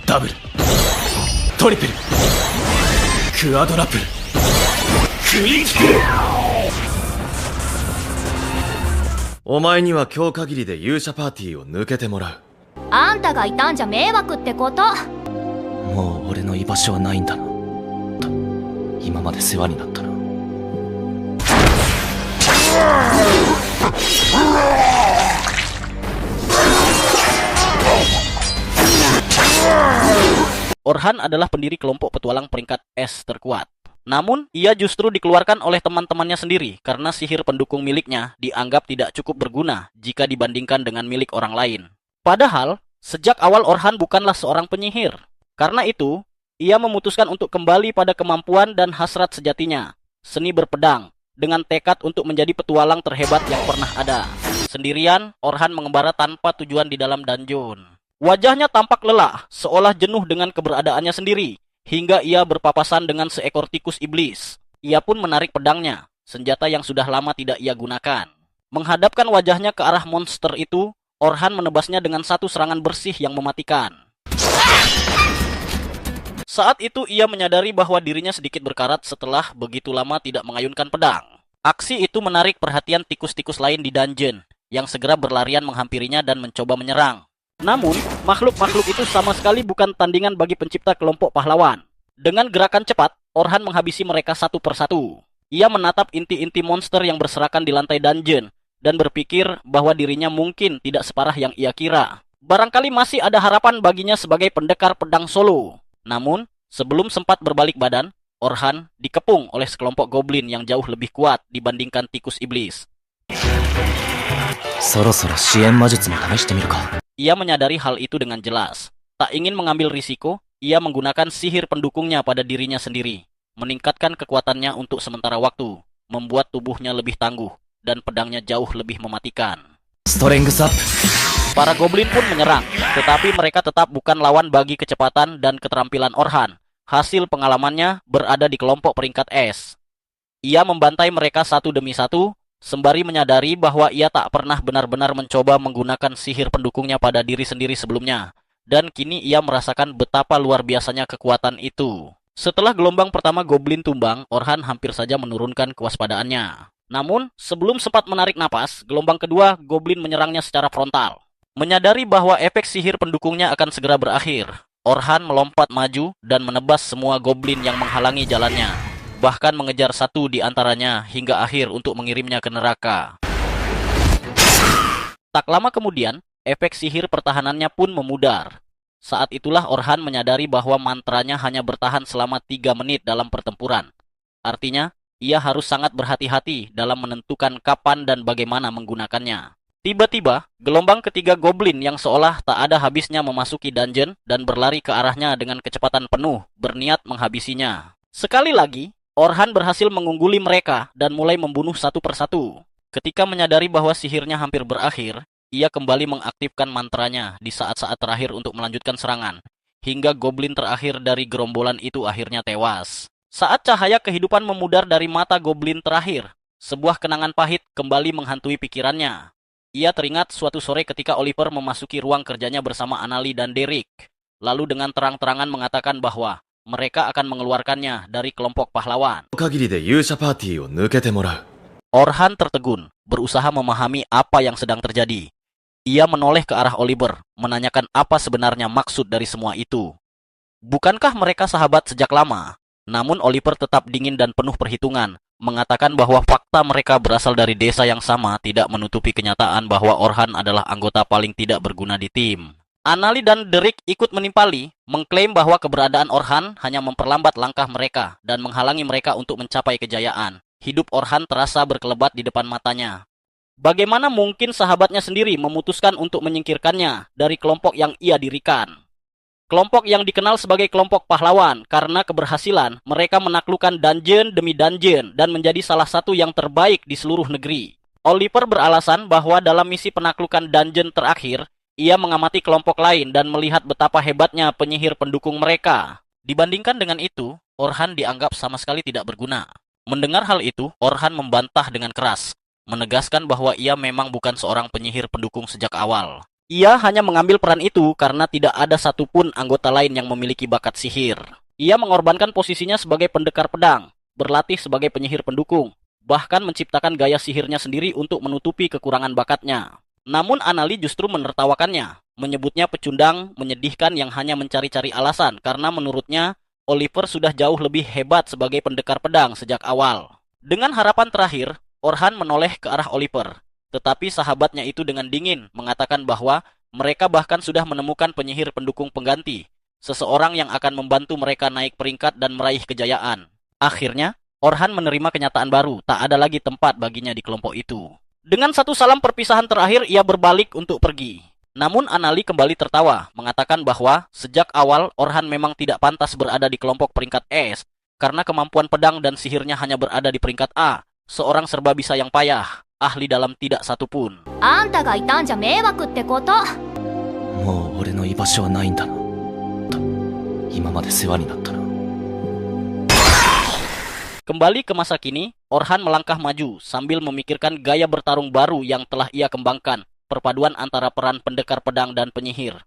ダブル、トリプル、クアドラップル、クイック。お前には今日限りで勇者パーティーを抜けてもらう。あんたがいたんじゃ迷惑ってこと。もう俺の居場所はないんだな。今まで世話になったな。Orhan adalah pendiri kelompok petualang peringkat S terkuat. Namun, ia justru dikeluarkan oleh teman-temannya sendiri karena sihir pendukung miliknya dianggap tidak cukup berguna jika dibandingkan dengan milik orang lain. Padahal, sejak awal Orhan bukanlah seorang penyihir. Karena itu, ia memutuskan untuk kembali pada kemampuan dan hasrat sejatinya, seni berpedang, dengan tekad untuk menjadi petualang terhebat yang pernah ada. Sendirian, Orhan mengembara tanpa tujuan di dalam dungeon. Wajahnya tampak lelah, seolah jenuh dengan keberadaannya sendiri, hingga ia berpapasan dengan seekor tikus iblis. Ia pun menarik pedangnya, senjata yang sudah lama tidak ia gunakan. Menghadapkan wajahnya ke arah monster itu, Orhan menebasnya dengan satu serangan bersih yang mematikan. Saat itu ia menyadari bahwa dirinya sedikit berkarat setelah begitu lama tidak mengayunkan pedang. Aksi itu menarik perhatian tikus-tikus lain di dungeon, yang segera berlarian menghampirinya dan mencoba menyerang. Namun, makhluk-makhluk itu sama sekali bukan tandingan bagi pencipta kelompok pahlawan. Dengan gerakan cepat, Orhan menghabisi mereka satu persatu. Ia menatap inti-inti monster yang berserakan di lantai dungeon, dan berpikir bahwa dirinya mungkin tidak separah yang ia kira. Barangkali masih ada harapan baginya sebagai pendekar pedang solo. Namun, sebelum sempat berbalik badan, Orhan dikepung oleh sekelompok goblin yang jauh lebih kuat dibandingkan tikus iblis. Ia menyadari hal itu dengan jelas. Tak ingin mengambil risiko, ia menggunakan sihir pendukungnya pada dirinya sendiri, meningkatkan kekuatannya untuk sementara waktu, membuat tubuhnya lebih tangguh, dan pedangnya jauh lebih mematikan. Para goblin pun menyerang, tetapi mereka tetap bukan lawan bagi kecepatan dan keterampilan Orhan. Hasil pengalamannya berada di kelompok peringkat S. Ia membantai mereka satu demi satu, sembari menyadari bahwa ia tak pernah benar-benar mencoba menggunakan sihir pendukungnya pada diri sendiri sebelumnya, dan kini ia merasakan betapa luar biasanya kekuatan itu. Setelah gelombang pertama goblin tumbang, Orhan hampir saja menurunkan kewaspadaannya. Namun, sebelum sempat menarik napas, gelombang kedua goblin menyerangnya secara frontal. Menyadari bahwa efek sihir pendukungnya akan segera berakhir, Orhan melompat maju dan menebas semua goblin yang menghalangi jalannya, bahkan mengejar satu di antaranya hingga akhir untuk mengirimnya ke neraka. Tak lama kemudian, efek sihir pertahanannya pun memudar. Saat itulah Orhan menyadari bahwa mantranya hanya bertahan selama 3 menit dalam pertempuran. Artinya, ia harus sangat berhati-hati dalam menentukan kapan dan bagaimana menggunakannya. Tiba-tiba, gelombang ketiga goblin yang seolah tak ada habisnya memasuki dungeon dan berlari ke arahnya dengan kecepatan penuh, berniat menghabisinya. Sekali lagi, Orhan berhasil mengungguli mereka dan mulai membunuh satu persatu. Ketika menyadari bahwa sihirnya hampir berakhir, ia kembali mengaktifkan mantranya di saat-saat terakhir untuk melanjutkan serangan, hingga goblin terakhir dari gerombolan itu akhirnya tewas. Saat cahaya kehidupan memudar dari mata goblin terakhir, sebuah kenangan pahit kembali menghantui pikirannya. Ia teringat suatu sore ketika Oliver memasuki ruang kerjanya bersama Anali dan Derek, lalu dengan terang-terangan mengatakan bahwa mereka akan mengeluarkannya dari kelompok pahlawan. Orhan tertegun, berusaha memahami apa yang sedang terjadi. Ia menoleh ke arah Oliver, menanyakan apa sebenarnya maksud dari semua itu. Bukankah mereka sahabat sejak lama? Namun Oliver tetap dingin dan penuh perhitungan, mengatakan bahwa fakta mereka berasal dari desa yang sama tidak menutupi kenyataan bahwa Orhan adalah anggota paling tidak berguna di tim. Anali dan Derek ikut menimpali, mengklaim bahwa keberadaan Orhan hanya memperlambat langkah mereka dan menghalangi mereka untuk mencapai kejayaan. Hidup Orhan terasa berkelebat di depan matanya. Bagaimana mungkin sahabatnya sendiri memutuskan untuk menyingkirkannya dari kelompok yang ia dirikan? Kelompok yang dikenal sebagai kelompok pahlawan karena keberhasilan mereka menaklukkan dungeon demi dungeon dan menjadi salah satu yang terbaik di seluruh negeri. Oliver beralasan bahwa dalam misi penaklukan dungeon terakhir, ia mengamati kelompok lain dan melihat betapa hebatnya penyihir pendukung mereka. Dibandingkan dengan itu, Orhan dianggap sama sekali tidak berguna. Mendengar hal itu, Orhan membantah dengan keras, menegaskan bahwa ia memang bukan seorang penyihir pendukung sejak awal. Ia hanya mengambil peran itu karena tidak ada satupun anggota lain yang memiliki bakat sihir. Ia mengorbankan posisinya sebagai pendekar pedang, berlatih sebagai penyihir pendukung, bahkan menciptakan gaya sihirnya sendiri untuk menutupi kekurangan bakatnya. Namun Anali justru menertawakannya, menyebutnya pecundang, menyedihkan yang hanya mencari-cari alasan karena menurutnya Oliver sudah jauh lebih hebat sebagai pendekar pedang sejak awal. Dengan harapan terakhir, Orhan menoleh ke arah Oliver. Tetapi sahabatnya itu dengan dingin mengatakan bahwa mereka bahkan sudah menemukan penyihir pendukung pengganti, seseorang yang akan membantu mereka naik peringkat dan meraih kejayaan. Akhirnya, Orhan menerima kenyataan baru, tak ada lagi tempat baginya di kelompok itu. Dengan satu salam perpisahan terakhir, ia berbalik untuk pergi. Namun Anali kembali tertawa, mengatakan bahwa sejak awal Orhan memang tidak pantas berada di kelompok peringkat S, karena kemampuan pedang dan sihirnya hanya berada di peringkat A, seorang serba bisa yang payah. Ahli dalam tidak satupun. あんたがいたんじゃ迷惑ってこと。もう俺の居場所はないんだな。と今まで世話になったな。 Kembali ke masa kini, Orhan melangkah maju sambil memikirkan gaya bertarung baru yang telah ia kembangkan, perpaduan antara peran pendekar pedang dan penyihir.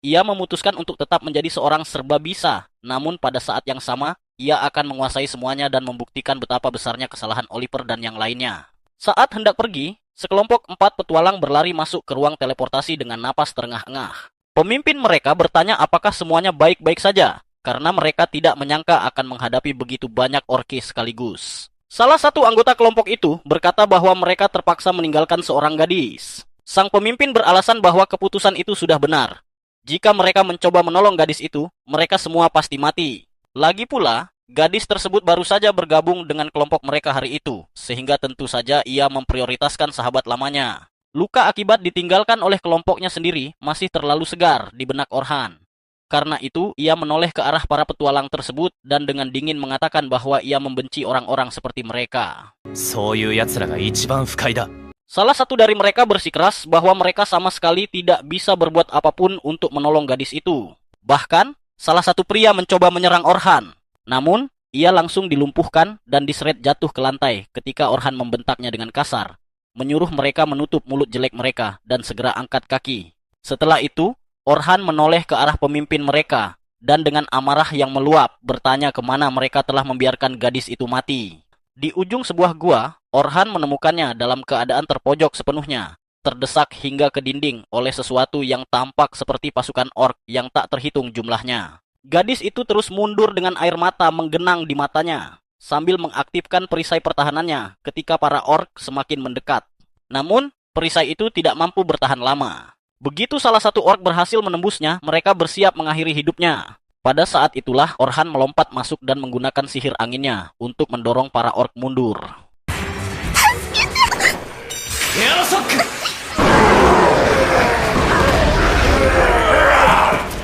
Ia memutuskan untuk tetap menjadi seorang serba bisa, namun pada saat yang sama, ia akan menguasai semuanya dan membuktikan betapa besarnya kesalahan Oliver dan yang lainnya. Saat hendak pergi, sekelompok 4 petualang berlari masuk ke ruang teleportasi dengan napas terengah-engah. Pemimpin mereka bertanya apakah semuanya baik-baik saja, karena mereka tidak menyangka akan menghadapi begitu banyak orki sekaligus. Salah satu anggota kelompok itu berkata bahwa mereka terpaksa meninggalkan seorang gadis. Sang pemimpin beralasan bahwa keputusan itu sudah benar. Jika mereka mencoba menolong gadis itu, mereka semua pasti mati. Lagi pula, gadis tersebut baru saja bergabung dengan kelompok mereka hari itu, sehingga tentu saja ia memprioritaskan sahabat lamanya. Luka akibat ditinggalkan oleh kelompoknya sendiri masih terlalu segar di benak Orhan. Karena itu, ia menoleh ke arah para petualang tersebut dan dengan dingin mengatakan bahwa ia membenci orang-orang seperti mereka. そういう奴らが一番不快だ。 Salah satu dari mereka bersikeras bahwa mereka sama sekali tidak bisa berbuat apapun untuk menolong gadis itu. Bahkan, salah satu pria mencoba menyerang Orhan. Namun, ia langsung dilumpuhkan dan diseret jatuh ke lantai ketika Orhan membentaknya dengan kasar, menyuruh mereka menutup mulut jelek mereka dan segera angkat kaki. Setelah itu, Orhan menoleh ke arah pemimpin mereka dan dengan amarah yang meluap bertanya kemana mereka telah membiarkan gadis itu mati. Di ujung sebuah gua, Orhan menemukannya dalam keadaan terpojok sepenuhnya, terdesak hingga ke dinding oleh sesuatu yang tampak seperti pasukan ork yang tak terhitung jumlahnya. Gadis itu terus mundur dengan air mata menggenang di matanya, sambil mengaktifkan perisai pertahanannya ketika para ork semakin mendekat. Namun, perisai itu tidak mampu bertahan lama. Begitu salah satu ork berhasil menembusnya, mereka bersiap mengakhiri hidupnya. Pada saat itulah Orhan melompat masuk dan menggunakan sihir anginnya untuk mendorong para ork mundur.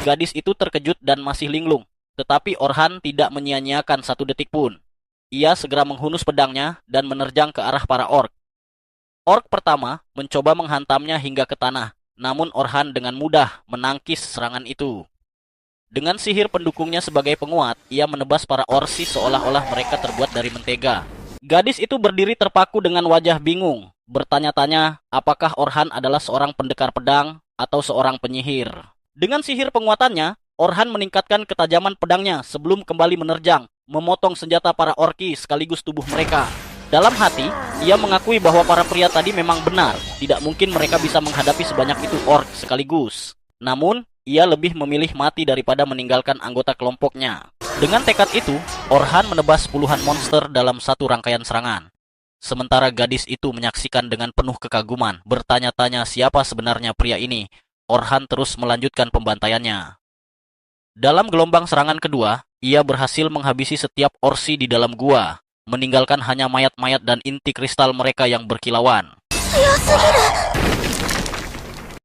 Gadis itu terkejut dan masih linglung, tetapi Orhan tidak menyia-nyiakan satu detik pun. Ia segera menghunus pedangnya dan menerjang ke arah para ork. Ork pertama mencoba menghantamnya hingga ke tanah, namun Orhan dengan mudah menangkis serangan itu. Dengan sihir pendukungnya sebagai penguat, ia menebas para orsi seolah-olah mereka terbuat dari mentega. Gadis itu berdiri terpaku dengan wajah bingung, bertanya-tanya apakah Orhan adalah seorang pendekar pedang atau seorang penyihir. Dengan sihir penguatannya, Orhan meningkatkan ketajaman pedangnya sebelum kembali menerjang, memotong senjata para orki sekaligus tubuh mereka. Dalam hati, ia mengakui bahwa para pria tadi memang benar, tidak mungkin mereka bisa menghadapi sebanyak itu ork sekaligus. Namun, ia lebih memilih mati daripada meninggalkan anggota kelompoknya. Dengan tekad itu, Orhan menebas puluhan monster dalam satu rangkaian serangan. Sementara gadis itu menyaksikan dengan penuh kekaguman, bertanya-tanya siapa sebenarnya pria ini. Orhan terus melanjutkan pembantaiannya. Dalam gelombang serangan kedua, ia berhasil menghabisi setiap orsi di dalam gua, meninggalkan hanya mayat-mayat dan inti kristal mereka yang berkilauan.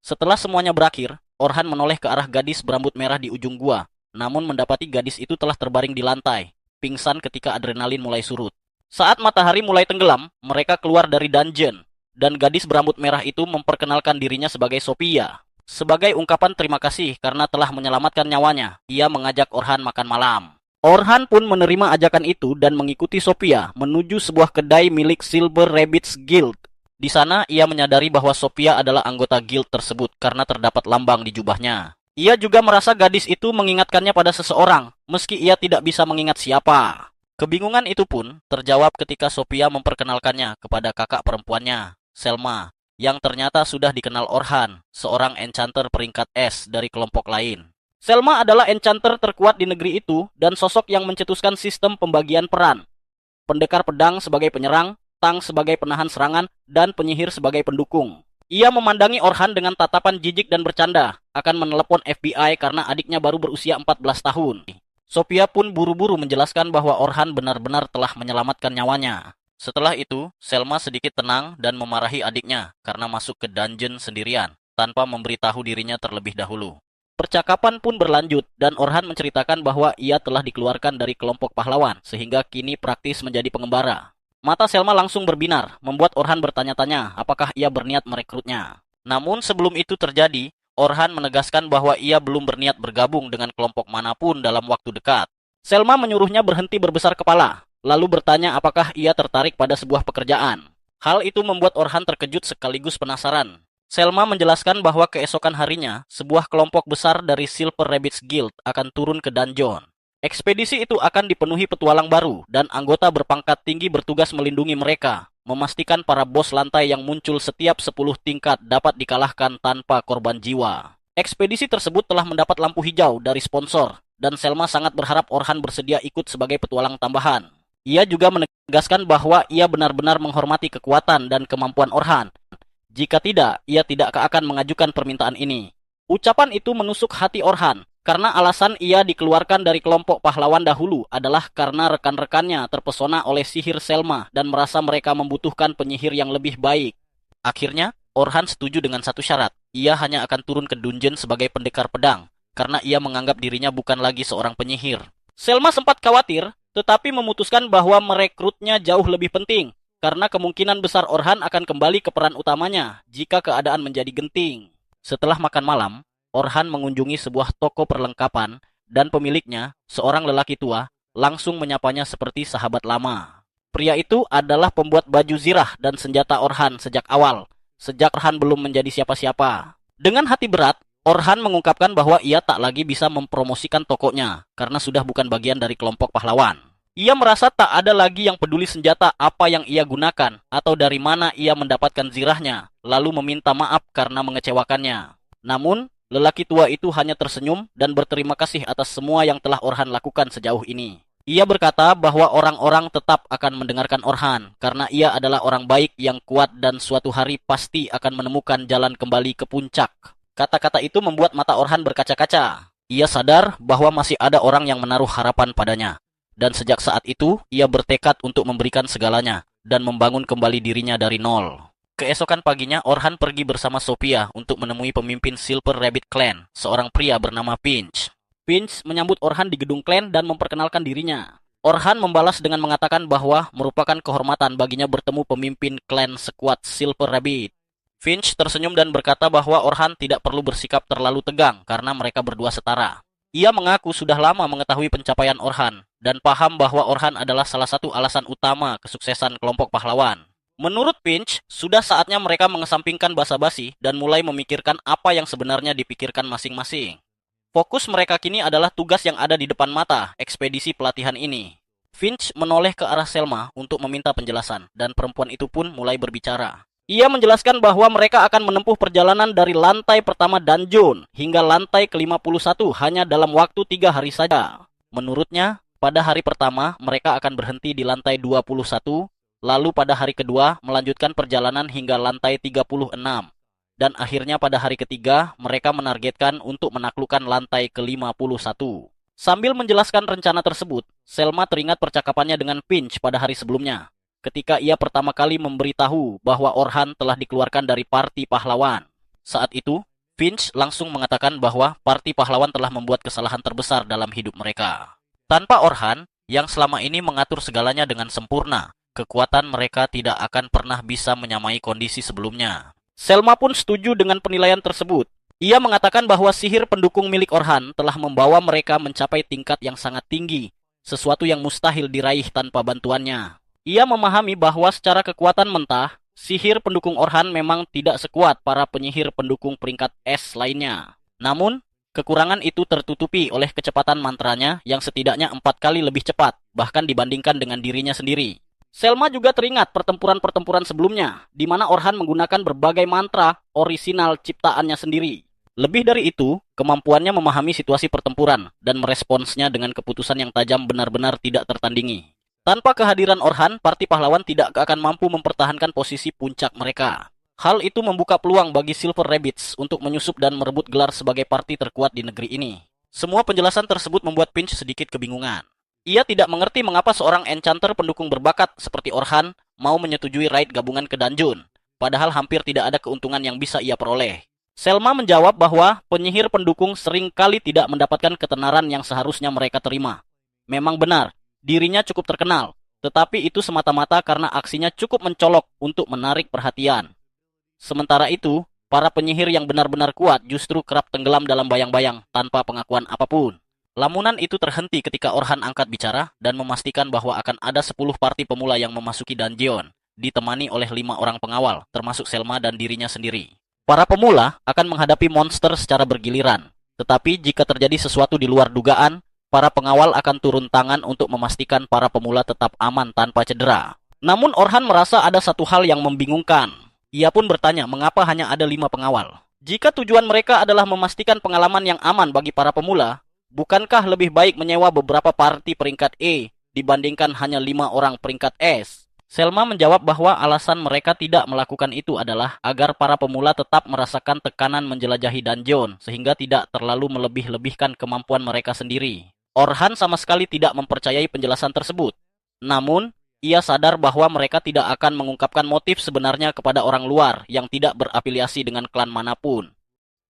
Setelah semuanya berakhir, Orhan menoleh ke arah gadis berambut merah di ujung gua, namun mendapati gadis itu telah terbaring di lantai, pingsan ketika adrenalin mulai surut. Saat matahari mulai tenggelam, mereka keluar dari dungeon, dan gadis berambut merah itu memperkenalkan dirinya sebagai Sophia. Sebagai ungkapan terima kasih karena telah menyelamatkan nyawanya, ia mengajak Orhan makan malam. Orhan pun menerima ajakan itu dan mengikuti Sophia menuju sebuah kedai milik Silver Rabbits Guild. Di sana, ia menyadari bahwa Sophia adalah anggota guild tersebut karena terdapat lambang di jubahnya. Ia juga merasa gadis itu mengingatkannya pada seseorang, meski ia tidak bisa mengingat siapa. Kebingungan itu pun terjawab ketika Sophia memperkenalkannya kepada kakak perempuannya, Selma, yang ternyata sudah dikenal Orhan, seorang enchanter peringkat S dari kelompok lain. Selma adalah enchanter terkuat di negeri itu dan sosok yang mencetuskan sistem pembagian peran. Pendekar pedang sebagai penyerang, Tang sebagai penahan serangan, dan penyihir sebagai pendukung. Ia memandangi Orhan dengan tatapan jijik dan bercanda, akan menelepon FBI karena adiknya baru berusia 14 tahun. Sophia pun buru-buru menjelaskan bahwa Orhan benar-benar telah menyelamatkan nyawanya. Setelah itu, Selma sedikit tenang dan memarahi adiknya karena masuk ke dungeon sendirian, tanpa memberitahu dirinya terlebih dahulu. Percakapan pun berlanjut, dan Orhan menceritakan bahwa ia telah dikeluarkan dari kelompok pahlawan, sehingga kini praktis menjadi pengembara. Mata Selma langsung berbinar, membuat Orhan bertanya-tanya apakah ia berniat merekrutnya. Namun sebelum itu terjadi, Orhan menegaskan bahwa ia belum berniat bergabung dengan kelompok manapun dalam waktu dekat. Selma menyuruhnya berhenti berbesar kepala, lalu bertanya apakah ia tertarik pada sebuah pekerjaan. Hal itu membuat Orhan terkejut sekaligus penasaran. Selma menjelaskan bahwa keesokan harinya, sebuah kelompok besar dari Silver Rabbits Guild akan turun ke dungeon. Ekspedisi itu akan dipenuhi petualang baru, dan anggota berpangkat tinggi bertugas melindungi mereka, memastikan para bos lantai yang muncul setiap 10 tingkat dapat dikalahkan tanpa korban jiwa. Ekspedisi tersebut telah mendapat lampu hijau dari sponsor, dan Selma sangat berharap Orhan bersedia ikut sebagai petualang tambahan. Ia juga menegaskan bahwa ia benar-benar menghormati kekuatan dan kemampuan Orhan. Jika tidak, ia tidak akan mengajukan permintaan ini. Ucapan itu menusuk hati Orhan, karena alasan ia dikeluarkan dari kelompok pahlawan dahulu adalah karena rekan-rekannya terpesona oleh sihir Selma dan merasa mereka membutuhkan penyihir yang lebih baik. Akhirnya, Orhan setuju dengan satu syarat. Ia hanya akan turun ke dungeon sebagai pendekar pedang, karena ia menganggap dirinya bukan lagi seorang penyihir. Selma sempat khawatir, tetapi memutuskan bahwa merekrutnya jauh lebih penting, karena kemungkinan besar Orhan akan kembali ke peran utamanya jika keadaan menjadi genting. Setelah makan malam, Orhan mengunjungi sebuah toko perlengkapan, dan pemiliknya, seorang lelaki tua, langsung menyapanya seperti sahabat lama. Pria itu adalah pembuat baju zirah dan senjata Orhan sejak awal, sejak Orhan belum menjadi siapa-siapa. Dengan hati berat, Orhan mengungkapkan bahwa ia tak lagi bisa mempromosikan tokonya, karena sudah bukan bagian dari kelompok pahlawan. Ia merasa tak ada lagi yang peduli senjata apa yang ia gunakan, atau dari mana ia mendapatkan zirahnya, lalu meminta maaf karena mengecewakannya. Namun, lelaki tua itu hanya tersenyum dan berterima kasih atas semua yang telah Orhan lakukan sejauh ini. Ia berkata bahwa orang-orang tetap akan mendengarkan Orhan karena ia adalah orang baik yang kuat dan suatu hari pasti akan menemukan jalan kembali ke puncak. Kata-kata itu membuat mata Orhan berkaca-kaca. Ia sadar bahwa masih ada orang yang menaruh harapan padanya. Dan sejak saat itu, ia bertekad untuk memberikan segalanya dan membangun kembali dirinya dari nol. Keesokan paginya, Orhan pergi bersama Sophia untuk menemui pemimpin Silver Rabbit Clan, seorang pria bernama Finch. Finch menyambut Orhan di gedung klan dan memperkenalkan dirinya. Orhan membalas dengan mengatakan bahwa merupakan kehormatan baginya bertemu pemimpin klan sekuat Silver Rabbit. Finch tersenyum dan berkata bahwa Orhan tidak perlu bersikap terlalu tegang karena mereka berdua setara. Ia mengaku sudah lama mengetahui pencapaian Orhan dan paham bahwa Orhan adalah salah satu alasan utama kesuksesan kelompok pahlawan. Menurut Finch, sudah saatnya mereka mengesampingkan basa-basi dan mulai memikirkan apa yang sebenarnya dipikirkan masing-masing. Fokus mereka kini adalah tugas yang ada di depan mata, ekspedisi pelatihan ini. Finch menoleh ke arah Selma untuk meminta penjelasan, dan perempuan itu pun mulai berbicara. Ia menjelaskan bahwa mereka akan menempuh perjalanan dari lantai pertama dungeon hingga lantai ke-51 hanya dalam waktu 3 hari saja. Menurutnya, pada hari pertama mereka akan berhenti di lantai 21, lalu pada hari kedua melanjutkan perjalanan hingga lantai 36. Dan akhirnya pada hari ketiga mereka menargetkan untuk menaklukkan lantai ke-51. Sambil menjelaskan rencana tersebut, Selma teringat percakapannya dengan Finch pada hari sebelumnya, ketika ia pertama kali memberitahu bahwa Orhan telah dikeluarkan dari parti pahlawan. Saat itu, Finch langsung mengatakan bahwa parti pahlawan telah membuat kesalahan terbesar dalam hidup mereka. Tanpa Orhan, yang selama ini mengatur segalanya dengan sempurna, kekuatan mereka tidak akan pernah bisa menyamai kondisi sebelumnya. Selma pun setuju dengan penilaian tersebut. Ia mengatakan bahwa sihir pendukung milik Orhan telah membawa mereka mencapai tingkat yang sangat tinggi, sesuatu yang mustahil diraih tanpa bantuannya. Ia memahami bahwa secara kekuatan mentah, Sihir pendukung Orhan memang tidak sekuat para penyihir pendukung peringkat S lainnya. Namun, kekurangan itu tertutupi oleh kecepatan mantranya yang setidaknya 4 kali lebih cepat, bahkan dibandingkan dengan dirinya sendiri. Selma juga teringat pertempuran-pertempuran sebelumnya, di mana Orhan menggunakan berbagai mantra orisinal ciptaannya sendiri. Lebih dari itu, kemampuannya memahami situasi pertempuran dan meresponsnya dengan keputusan yang tajam benar-benar tidak tertandingi. Tanpa kehadiran Orhan, parti pahlawan tidak akan mampu mempertahankan posisi puncak mereka. Hal itu membuka peluang bagi Silver Rabbits untuk menyusup dan merebut gelar sebagai parti terkuat di negeri ini. Semua penjelasan tersebut membuat Finch sedikit kebingungan. Ia tidak mengerti mengapa seorang enchanter pendukung berbakat seperti Orhan mau menyetujui raid gabungan ke dungeon, padahal hampir tidak ada keuntungan yang bisa ia peroleh. Selma menjawab bahwa penyihir pendukung sering kali tidak mendapatkan ketenaran yang seharusnya mereka terima. Memang benar, dirinya cukup terkenal, tetapi itu semata-mata karena aksinya cukup mencolok untuk menarik perhatian. Sementara itu, para penyihir yang benar-benar kuat justru kerap tenggelam dalam bayang-bayang tanpa pengakuan apapun. Lamunan itu terhenti ketika Orhan angkat bicara dan memastikan bahwa akan ada 10 parti pemula yang memasuki dungeon, ditemani oleh 5 orang pengawal, termasuk Selma dan dirinya sendiri. Para pemula akan menghadapi monster secara bergiliran, tetapi jika terjadi sesuatu di luar dugaan, para pengawal akan turun tangan untuk memastikan para pemula tetap aman tanpa cedera. Namun Orhan merasa ada satu hal yang membingungkan. Ia pun bertanya mengapa hanya ada 5 pengawal. Jika tujuan mereka adalah memastikan pengalaman yang aman bagi para pemula, bukankah lebih baik menyewa beberapa parti peringkat E dibandingkan hanya 5 orang peringkat S? Selma menjawab bahwa alasan mereka tidak melakukan itu adalah agar para pemula tetap merasakan tekanan menjelajahi dungeon sehingga tidak terlalu melebih-lebihkan kemampuan mereka sendiri. Orhan sama sekali tidak mempercayai penjelasan tersebut. Namun, ia sadar bahwa mereka tidak akan mengungkapkan motif sebenarnya kepada orang luar yang tidak berafiliasi dengan klan manapun.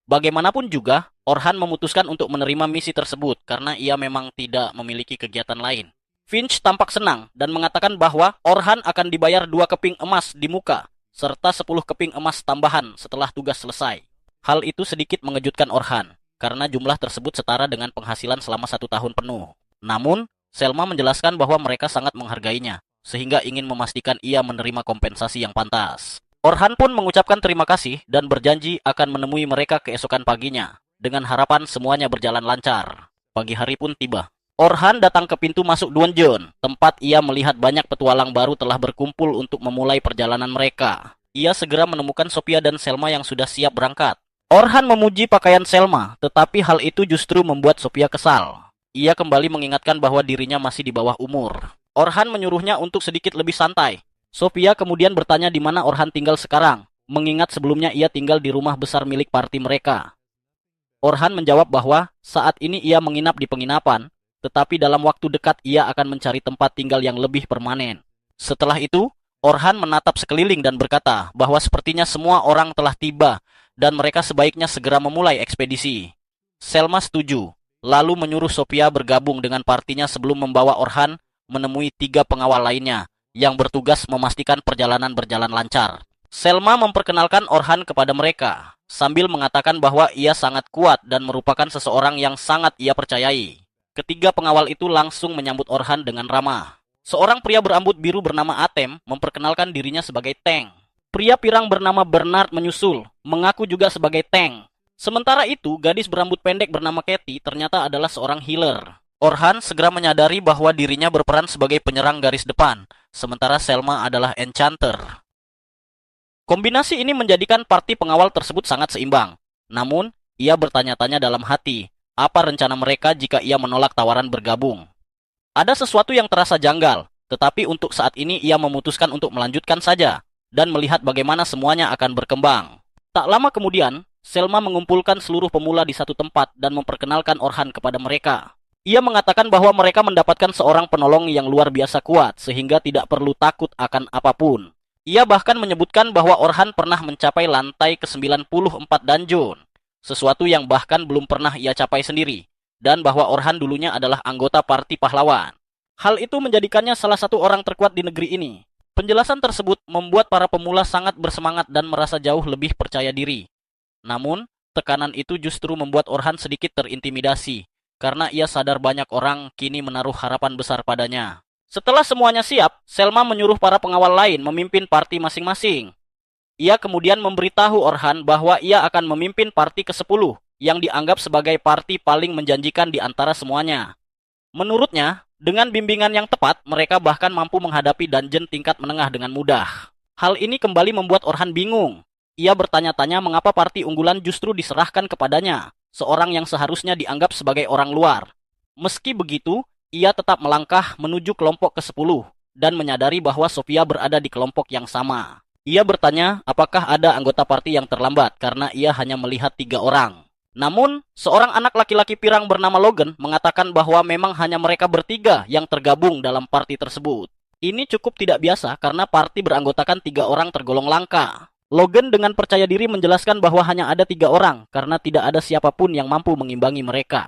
Bagaimanapun juga, Orhan memutuskan untuk menerima misi tersebut karena ia memang tidak memiliki kegiatan lain. Finch tampak senang dan mengatakan bahwa Orhan akan dibayar 2 keping emas di muka, serta 10 keping emas tambahan setelah tugas selesai. Hal itu sedikit mengejutkan Orhan, karena jumlah tersebut setara dengan penghasilan selama 1 tahun penuh. Namun, Selma menjelaskan bahwa mereka sangat menghargainya, sehingga ingin memastikan ia menerima kompensasi yang pantas. Orhan pun mengucapkan terima kasih dan berjanji akan menemui mereka keesokan paginya, dengan harapan semuanya berjalan lancar. Pagi hari pun tiba. Orhan datang ke pintu masuk dungeon, tempat ia melihat banyak petualang baru telah berkumpul untuk memulai perjalanan mereka. Ia segera menemukan Sophia dan Selma yang sudah siap berangkat. Orhan memuji pakaian Selma, tetapi hal itu justru membuat Sophia kesal. Ia kembali mengingatkan bahwa dirinya masih di bawah umur. Orhan menyuruhnya untuk sedikit lebih santai. Sophia kemudian bertanya di mana Orhan tinggal sekarang, mengingat sebelumnya ia tinggal di rumah besar milik parti mereka. Orhan menjawab bahwa saat ini ia menginap di penginapan, tetapi dalam waktu dekat ia akan mencari tempat tinggal yang lebih permanen. Setelah itu, Orhan menatap sekeliling dan berkata bahwa sepertinya semua orang telah tiba dan mereka sebaiknya segera memulai ekspedisi. Selma setuju, lalu menyuruh Sophia bergabung dengan partinya sebelum membawa Orhan menemui 3 pengawal lainnya yang bertugas memastikan perjalanan berjalan lancar. Selma memperkenalkan Orhan kepada mereka, sambil mengatakan bahwa ia sangat kuat dan merupakan seseorang yang sangat ia percayai. Ketiga pengawal itu langsung menyambut Orhan dengan ramah. Seorang pria berambut biru bernama Atem memperkenalkan dirinya sebagai Tank. Pria pirang bernama Bernard menyusul, mengaku juga sebagai Tank. Sementara itu, gadis berambut pendek bernama Katie ternyata adalah seorang healer. Orhan segera menyadari bahwa dirinya berperan sebagai penyerang garis depan, sementara Selma adalah enchanter. Kombinasi ini menjadikan parti pengawal tersebut sangat seimbang. Namun, ia bertanya-tanya dalam hati, apa rencana mereka jika ia menolak tawaran bergabung? Ada sesuatu yang terasa janggal, tetapi untuk saat ini ia memutuskan untuk melanjutkan saja dan melihat bagaimana semuanya akan berkembang. Tak lama kemudian, Selma mengumpulkan seluruh pemula di satu tempat dan memperkenalkan Orhan kepada mereka. Ia mengatakan bahwa mereka mendapatkan seorang penolong yang luar biasa kuat sehingga tidak perlu takut akan apapun. Ia bahkan menyebutkan bahwa Orhan pernah mencapai lantai ke-94 dungeon, sesuatu yang bahkan belum pernah ia capai sendiri, dan bahwa Orhan dulunya adalah anggota parti pahlawan. Hal itu menjadikannya salah satu orang terkuat di negeri ini. Penjelasan tersebut membuat para pemula sangat bersemangat dan merasa jauh lebih percaya diri. Namun, tekanan itu justru membuat Orhan sedikit terintimidasi, karena ia sadar banyak orang kini menaruh harapan besar padanya. Setelah semuanya siap, Selma menyuruh para pengawal lain memimpin parti masing-masing. Ia kemudian memberitahu Orhan bahwa ia akan memimpin parti ke-10 yang dianggap sebagai parti paling menjanjikan di antara semuanya. Menurutnya, dengan bimbingan yang tepat, mereka bahkan mampu menghadapi dungeon tingkat menengah dengan mudah. Hal ini kembali membuat Orhan bingung. Ia bertanya-tanya mengapa parti unggulan justru diserahkan kepadanya, seorang yang seharusnya dianggap sebagai orang luar. Meski begitu, ia tetap melangkah menuju kelompok ke-10 dan menyadari bahwa Sofia berada di kelompok yang sama. Ia bertanya apakah ada anggota parti yang terlambat karena ia hanya melihat 3 orang. Namun, seorang anak laki-laki pirang bernama Logan mengatakan bahwa memang hanya mereka bertiga yang tergabung dalam parti tersebut. Ini cukup tidak biasa karena parti beranggotakan 3 orang tergolong langka. Logan dengan percaya diri menjelaskan bahwa hanya ada 3 orang karena tidak ada siapapun yang mampu mengimbangi mereka.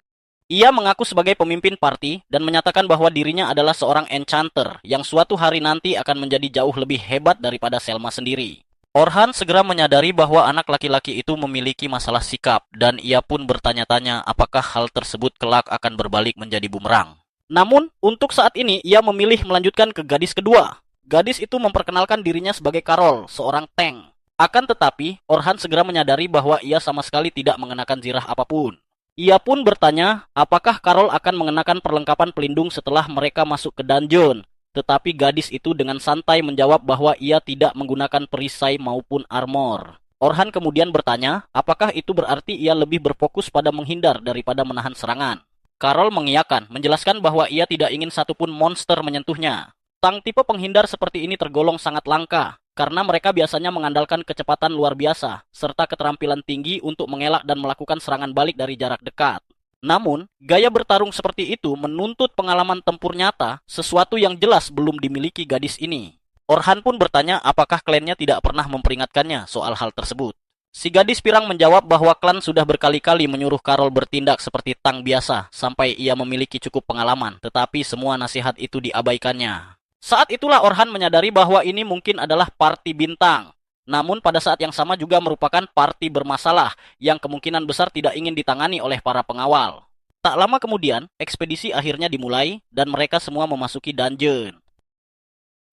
Ia mengaku sebagai pemimpin parti dan menyatakan bahwa dirinya adalah seorang enchanter yang suatu hari nanti akan menjadi jauh lebih hebat daripada Selma sendiri. Orhan segera menyadari bahwa anak laki-laki itu memiliki masalah sikap dan ia pun bertanya-tanya apakah hal tersebut kelak akan berbalik menjadi bumerang. Namun, untuk saat ini ia memilih melanjutkan ke gadis kedua. Gadis itu memperkenalkan dirinya sebagai Carol, seorang tank. Akan tetapi, Orhan segera menyadari bahwa ia sama sekali tidak mengenakan zirah apapun. Ia pun bertanya apakah Carol akan mengenakan perlengkapan pelindung setelah mereka masuk ke dungeon. Tetapi gadis itu dengan santai menjawab bahwa ia tidak menggunakan perisai maupun armor. Orhan kemudian bertanya apakah itu berarti ia lebih berfokus pada menghindar daripada menahan serangan. Carol mengiyakan, menjelaskan bahwa ia tidak ingin satupun monster menyentuhnya. Tang tipe penghindar seperti ini tergolong sangat langka, karena mereka biasanya mengandalkan kecepatan luar biasa, serta keterampilan tinggi untuk mengelak dan melakukan serangan balik dari jarak dekat. Namun, gaya bertarung seperti itu menuntut pengalaman tempur nyata, sesuatu yang jelas belum dimiliki gadis ini. Orhan pun bertanya apakah klannya tidak pernah memperingatkannya soal hal tersebut. Si gadis pirang menjawab bahwa klan sudah berkali-kali menyuruh Carol bertindak seperti Tang biasa, sampai ia memiliki cukup pengalaman, tetapi semua nasihat itu diabaikannya. Saat itulah Orhan menyadari bahwa ini mungkin adalah parti bintang. Namun pada saat yang sama juga merupakan parti bermasalah yang kemungkinan besar tidak ingin ditangani oleh para pengawal. Tak lama kemudian, ekspedisi akhirnya dimulai dan mereka semua memasuki dungeon.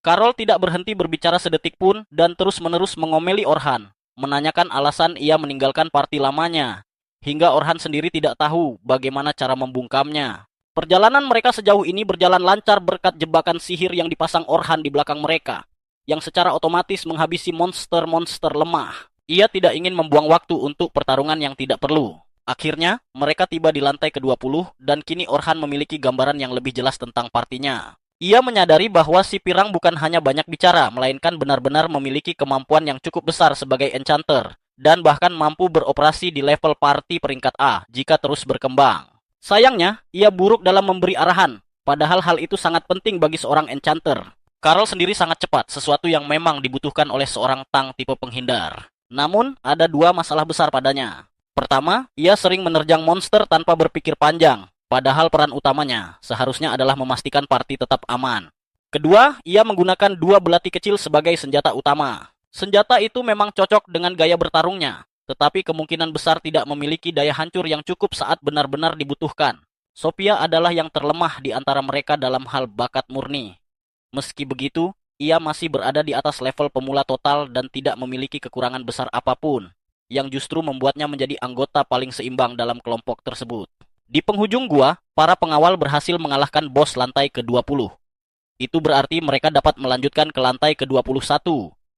Carol tidak berhenti berbicara sedetik pun dan terus-menerus mengomeli Orhan, menanyakan alasan ia meninggalkan parti lamanya. Hingga Orhan sendiri tidak tahu bagaimana cara membungkamnya. Perjalanan mereka sejauh ini berjalan lancar berkat jebakan sihir yang dipasang Orhan di belakang mereka, yang secara otomatis menghabisi monster-monster lemah. Ia tidak ingin membuang waktu untuk pertarungan yang tidak perlu. Akhirnya, mereka tiba di lantai ke-20 dan kini Orhan memiliki gambaran yang lebih jelas tentang partinya. Ia menyadari bahwa si pirang bukan hanya banyak bicara, melainkan benar-benar memiliki kemampuan yang cukup besar sebagai enchanter, dan bahkan mampu beroperasi di level parti peringkat A jika terus berkembang. Sayangnya, ia buruk dalam memberi arahan, padahal hal itu sangat penting bagi seorang enchanter. Carol sendiri sangat cepat, sesuatu yang memang dibutuhkan oleh seorang Tang tipe penghindar. Namun, ada 2 masalah besar padanya. Pertama, ia sering menerjang monster tanpa berpikir panjang, padahal peran utamanya seharusnya adalah memastikan parti tetap aman. Kedua, ia menggunakan 2 belati kecil sebagai senjata utama. Senjata itu memang cocok dengan gaya bertarungnya, tetapi kemungkinan besar tidak memiliki daya hancur yang cukup saat benar-benar dibutuhkan. Sophia adalah yang terlemah di antara mereka dalam hal bakat murni. Meski begitu, ia masih berada di atas level pemula total dan tidak memiliki kekurangan besar apapun, yang justru membuatnya menjadi anggota paling seimbang dalam kelompok tersebut. Di penghujung gua, para pengawal berhasil mengalahkan bos lantai ke-20. Itu berarti mereka dapat melanjutkan ke lantai ke-21,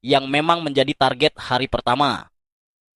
yang memang menjadi target hari pertama.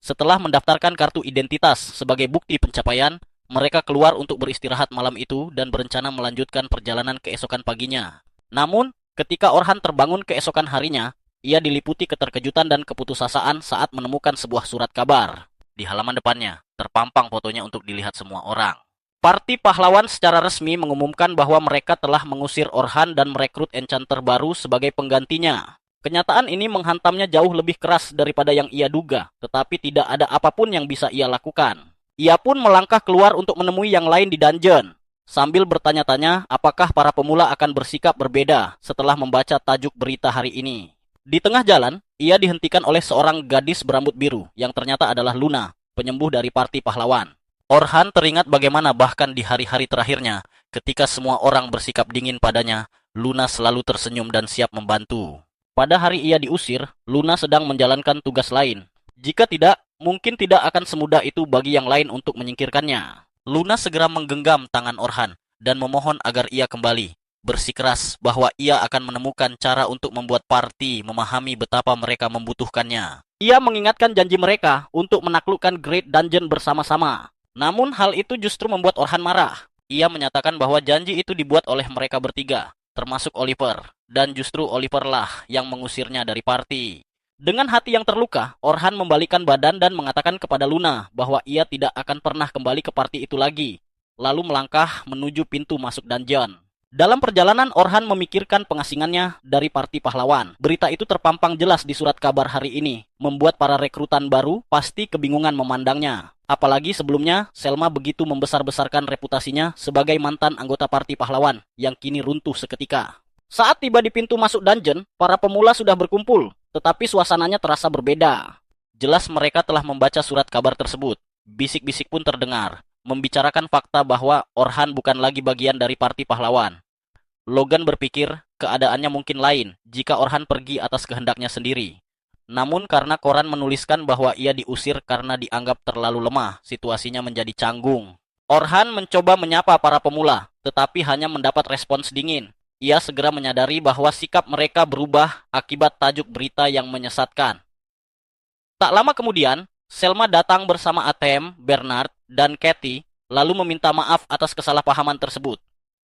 Setelah mendaftarkan kartu identitas sebagai bukti pencapaian, mereka keluar untuk beristirahat malam itu dan berencana melanjutkan perjalanan keesokan paginya. Namun, ketika Orhan terbangun keesokan harinya, ia diliputi keterkejutan dan keputusasaan saat menemukan sebuah surat kabar. Di halaman depannya, terpampang fotonya untuk dilihat semua orang. Parti pahlawan secara resmi mengumumkan bahwa mereka telah mengusir Orhan dan merekrut enchanter baru sebagai penggantinya. Kenyataan ini menghantamnya jauh lebih keras daripada yang ia duga, tetapi tidak ada apapun yang bisa ia lakukan. Ia pun melangkah keluar untuk menemui yang lain di dungeon, sambil bertanya-tanya apakah para pemula akan bersikap berbeda setelah membaca tajuk berita hari ini. Di tengah jalan, ia dihentikan oleh seorang gadis berambut biru yang ternyata adalah Luna, penyembuh dari parti pahlawan. Orhan teringat bagaimana bahkan di hari-hari terakhirnya, ketika semua orang bersikap dingin padanya, Luna selalu tersenyum dan siap membantu. Pada hari ia diusir, Luna sedang menjalankan tugas lain. Jika tidak, mungkin tidak akan semudah itu bagi yang lain untuk menyingkirkannya. Luna segera menggenggam tangan Orhan dan memohon agar ia kembali. Bersikeras bahwa ia akan menemukan cara untuk membuat party memahami betapa mereka membutuhkannya. Ia mengingatkan janji mereka untuk menaklukkan Great Dungeon bersama-sama. Namun hal itu justru membuat Orhan marah. Ia menyatakan bahwa janji itu dibuat oleh mereka bertiga, termasuk Oliver. Dan justru Oliver lah yang mengusirnya dari party. Dengan hati yang terluka, Orhan membalikkan badan dan mengatakan kepada Luna bahwa ia tidak akan pernah kembali ke party itu lagi. Lalu melangkah menuju pintu masuk dungeon. Dalam perjalanan, Orhan memikirkan pengasingannya dari parti pahlawan. Berita itu terpampang jelas di surat kabar hari ini, membuat para rekrutan baru pasti kebingungan memandangnya. Apalagi sebelumnya, Selma begitu membesar-besarkan reputasinya sebagai mantan anggota parti pahlawan yang kini runtuh seketika. Saat tiba di pintu masuk dungeon, para pemula sudah berkumpul, tetapi suasananya terasa berbeda. Jelas mereka telah membaca surat kabar tersebut. Bisik-bisik pun terdengar, membicarakan fakta bahwa Orhan bukan lagi bagian dari parti pahlawan. Logan berpikir keadaannya mungkin lain jika Orhan pergi atas kehendaknya sendiri. Namun karena koran menuliskan bahwa ia diusir karena dianggap terlalu lemah, situasinya menjadi canggung. Orhan mencoba menyapa para pemula, tetapi hanya mendapat respons dingin. Ia segera menyadari bahwa sikap mereka berubah akibat tajuk berita yang menyesatkan. Tak lama kemudian, Selma datang bersama Atem, Bernard, dan Kathy, lalu meminta maaf atas kesalahpahaman tersebut.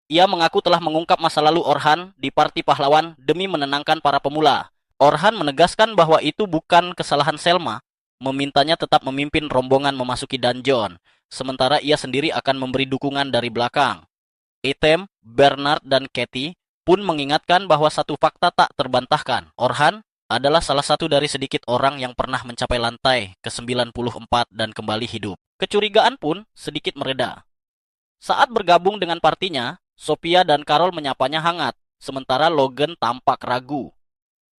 Ia mengaku telah mengungkap masa lalu Orhan di parti pahlawan demi menenangkan para pemula. Orhan menegaskan bahwa itu bukan kesalahan Selma, memintanya tetap memimpin rombongan memasuki dungeon, sementara ia sendiri akan memberi dukungan dari belakang. Atem, Bernard, dan Kathy pun mengingatkan bahwa satu fakta tak terbantahkan. Orhan adalah salah satu dari sedikit orang yang pernah mencapai lantai ke-94 dan kembali hidup. Kecurigaan pun sedikit mereda. Saat bergabung dengan partinya, Sophia dan Carol menyapanya hangat, sementara Logan tampak ragu.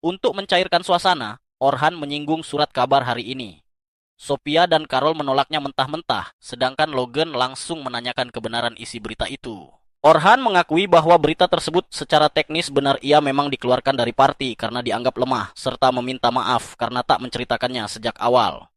Untuk mencairkan suasana, Orhan menyinggung surat kabar hari ini. Sophia dan Carol menolaknya mentah-mentah, sedangkan Logan langsung menanyakan kebenaran isi berita itu. Orhan mengakui bahwa berita tersebut secara teknis benar ia memang dikeluarkan dari party karena dianggap lemah, serta meminta maaf karena tak menceritakannya sejak awal.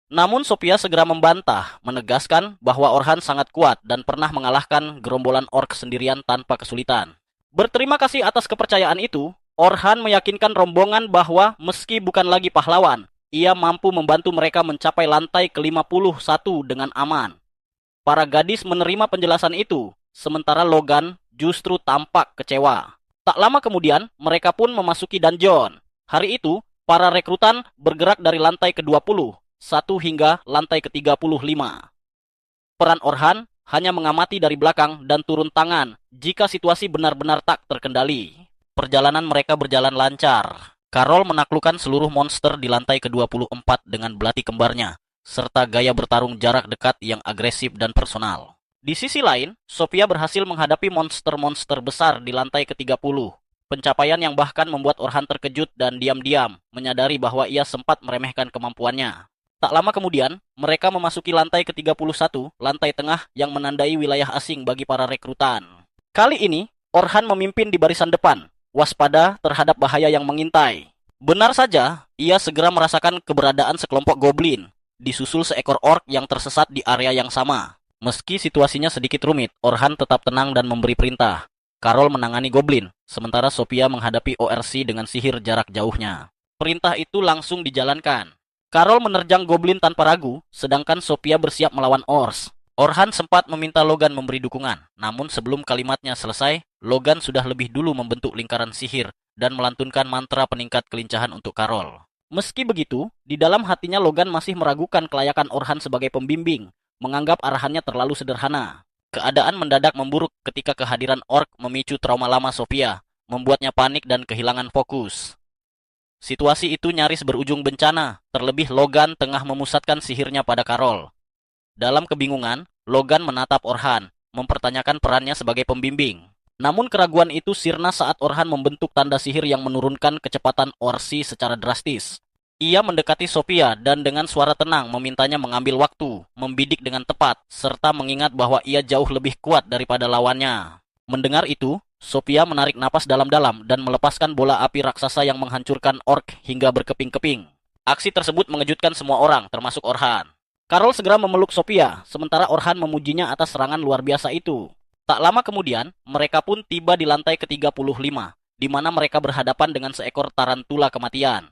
Namun Sophia segera membantah, menegaskan bahwa Orhan sangat kuat dan pernah mengalahkan gerombolan orc sendirian tanpa kesulitan. Berterima kasih atas kepercayaan itu, Orhan meyakinkan rombongan bahwa meski bukan lagi pahlawan, ia mampu membantu mereka mencapai lantai ke-51 dengan aman. Para gadis menerima penjelasan itu, sementara Logan justru tampak kecewa. Tak lama kemudian, mereka pun memasuki dungeon. Hari itu, para rekrutan bergerak dari lantai ke-20, 1 hingga lantai ke-35. Peran Orhan hanya mengamati dari belakang dan turun tangan jika situasi benar-benar tak terkendali. Perjalanan mereka berjalan lancar. Carol menaklukkan seluruh monster di lantai ke-24 dengan belati kembarnya, serta gaya bertarung jarak dekat yang agresif dan personal. Di sisi lain, Sophia berhasil menghadapi monster-monster besar di lantai ke-30. Pencapaian yang bahkan membuat Orhan terkejut dan diam-diam menyadari bahwa ia sempat meremehkan kemampuannya. Tak lama kemudian, mereka memasuki lantai ke-31, lantai tengah yang menandai wilayah asing bagi para rekrutan. Kali ini, Orhan memimpin di barisan depan, waspada terhadap bahaya yang mengintai. Benar saja, ia segera merasakan keberadaan sekelompok goblin, disusul seekor orc yang tersesat di area yang sama. Meski situasinya sedikit rumit, Orhan tetap tenang dan memberi perintah. Carol menangani goblin, sementara Sophia menghadapi ORC dengan sihir jarak jauhnya. Perintah itu langsung dijalankan. Carol menerjang goblin tanpa ragu, sedangkan Sophia bersiap melawan Ors. Orhan sempat meminta Logan memberi dukungan, namun sebelum kalimatnya selesai, Logan sudah lebih dulu membentuk lingkaran sihir dan melantunkan mantra peningkat kelincahan untuk Carol. Meski begitu, di dalam hatinya Logan masih meragukan kelayakan Orhan sebagai pembimbing, menganggap arahannya terlalu sederhana. Keadaan mendadak memburuk ketika kehadiran orc memicu trauma lama Sophia, membuatnya panik dan kehilangan fokus. Situasi itu nyaris berujung bencana, terlebih Logan tengah memusatkan sihirnya pada Carol. Dalam kebingungan, Logan menatap Orhan, mempertanyakan perannya sebagai pembimbing. Namun keraguan itu sirna saat Orhan membentuk tanda sihir yang menurunkan kecepatan Orsi secara drastis. Ia mendekati Sophia dan dengan suara tenang memintanya mengambil waktu, membidik dengan tepat, serta mengingat bahwa ia jauh lebih kuat daripada lawannya. Mendengar itu, Sophia menarik napas dalam-dalam dan melepaskan bola api raksasa yang menghancurkan orc hingga berkeping-keping. Aksi tersebut mengejutkan semua orang, termasuk Orhan. Karol segera memeluk Sophia, sementara Orhan memujinya atas serangan luar biasa itu. Tak lama kemudian, mereka pun tiba di lantai ke-35, di mana mereka berhadapan dengan seekor tarantula kematian.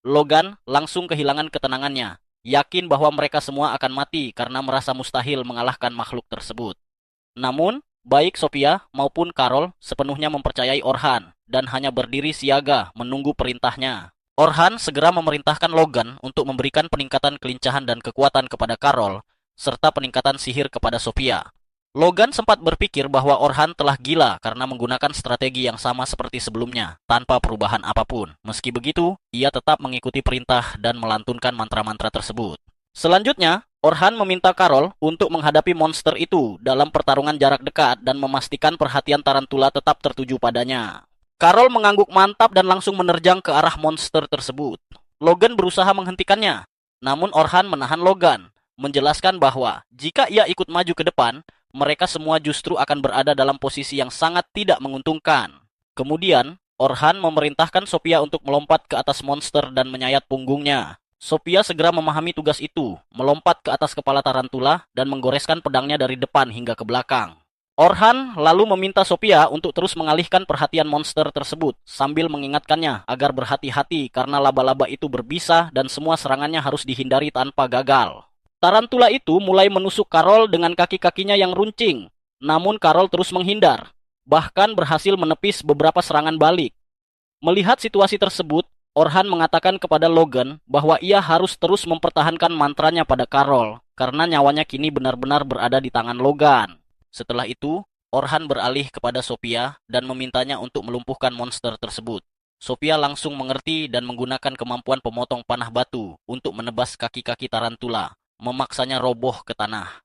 Logan langsung kehilangan ketenangannya, yakin bahwa mereka semua akan mati karena merasa mustahil mengalahkan makhluk tersebut. Namun, baik Sophia maupun Karol sepenuhnya mempercayai Orhan dan hanya berdiri siaga menunggu perintahnya. Orhan segera memerintahkan Logan untuk memberikan peningkatan kelincahan dan kekuatan kepada Karol, serta peningkatan sihir kepada Sophia. Logan sempat berpikir bahwa Orhan telah gila karena menggunakan strategi yang sama seperti sebelumnya, tanpa perubahan apapun. Meski begitu, ia tetap mengikuti perintah dan melantunkan mantra-mantra tersebut. Selanjutnya, Orhan meminta Karol untuk menghadapi monster itu dalam pertarungan jarak dekat dan memastikan perhatian tarantula tetap tertuju padanya. Karol mengangguk mantap dan langsung menerjang ke arah monster tersebut. Logan berusaha menghentikannya, namun Orhan menahan Logan, menjelaskan bahwa jika ia ikut maju ke depan, mereka semua justru akan berada dalam posisi yang sangat tidak menguntungkan. Kemudian, Orhan memerintahkan Sophia untuk melompat ke atas monster dan menyayat punggungnya. Sophia segera memahami tugas itu, melompat ke atas kepala tarantula dan menggoreskan pedangnya dari depan hingga ke belakang. Orhan lalu meminta Sophia untuk terus mengalihkan perhatian monster tersebut sambil mengingatkannya agar berhati-hati karena laba-laba itu berbisa dan semua serangannya harus dihindari tanpa gagal. Tarantula itu mulai menusuk Karol dengan kaki-kakinya yang runcing, namun Karol terus menghindar, bahkan berhasil menepis beberapa serangan balik. Melihat situasi tersebut, Orhan mengatakan kepada Logan bahwa ia harus terus mempertahankan mantranya pada Karol karena nyawanya kini benar-benar berada di tangan Logan. Setelah itu, Orhan beralih kepada Sophia dan memintanya untuk melumpuhkan monster tersebut. Sophia langsung mengerti dan menggunakan kemampuan pemotong panah batu untuk menebas kaki-kaki tarantula, memaksanya roboh ke tanah.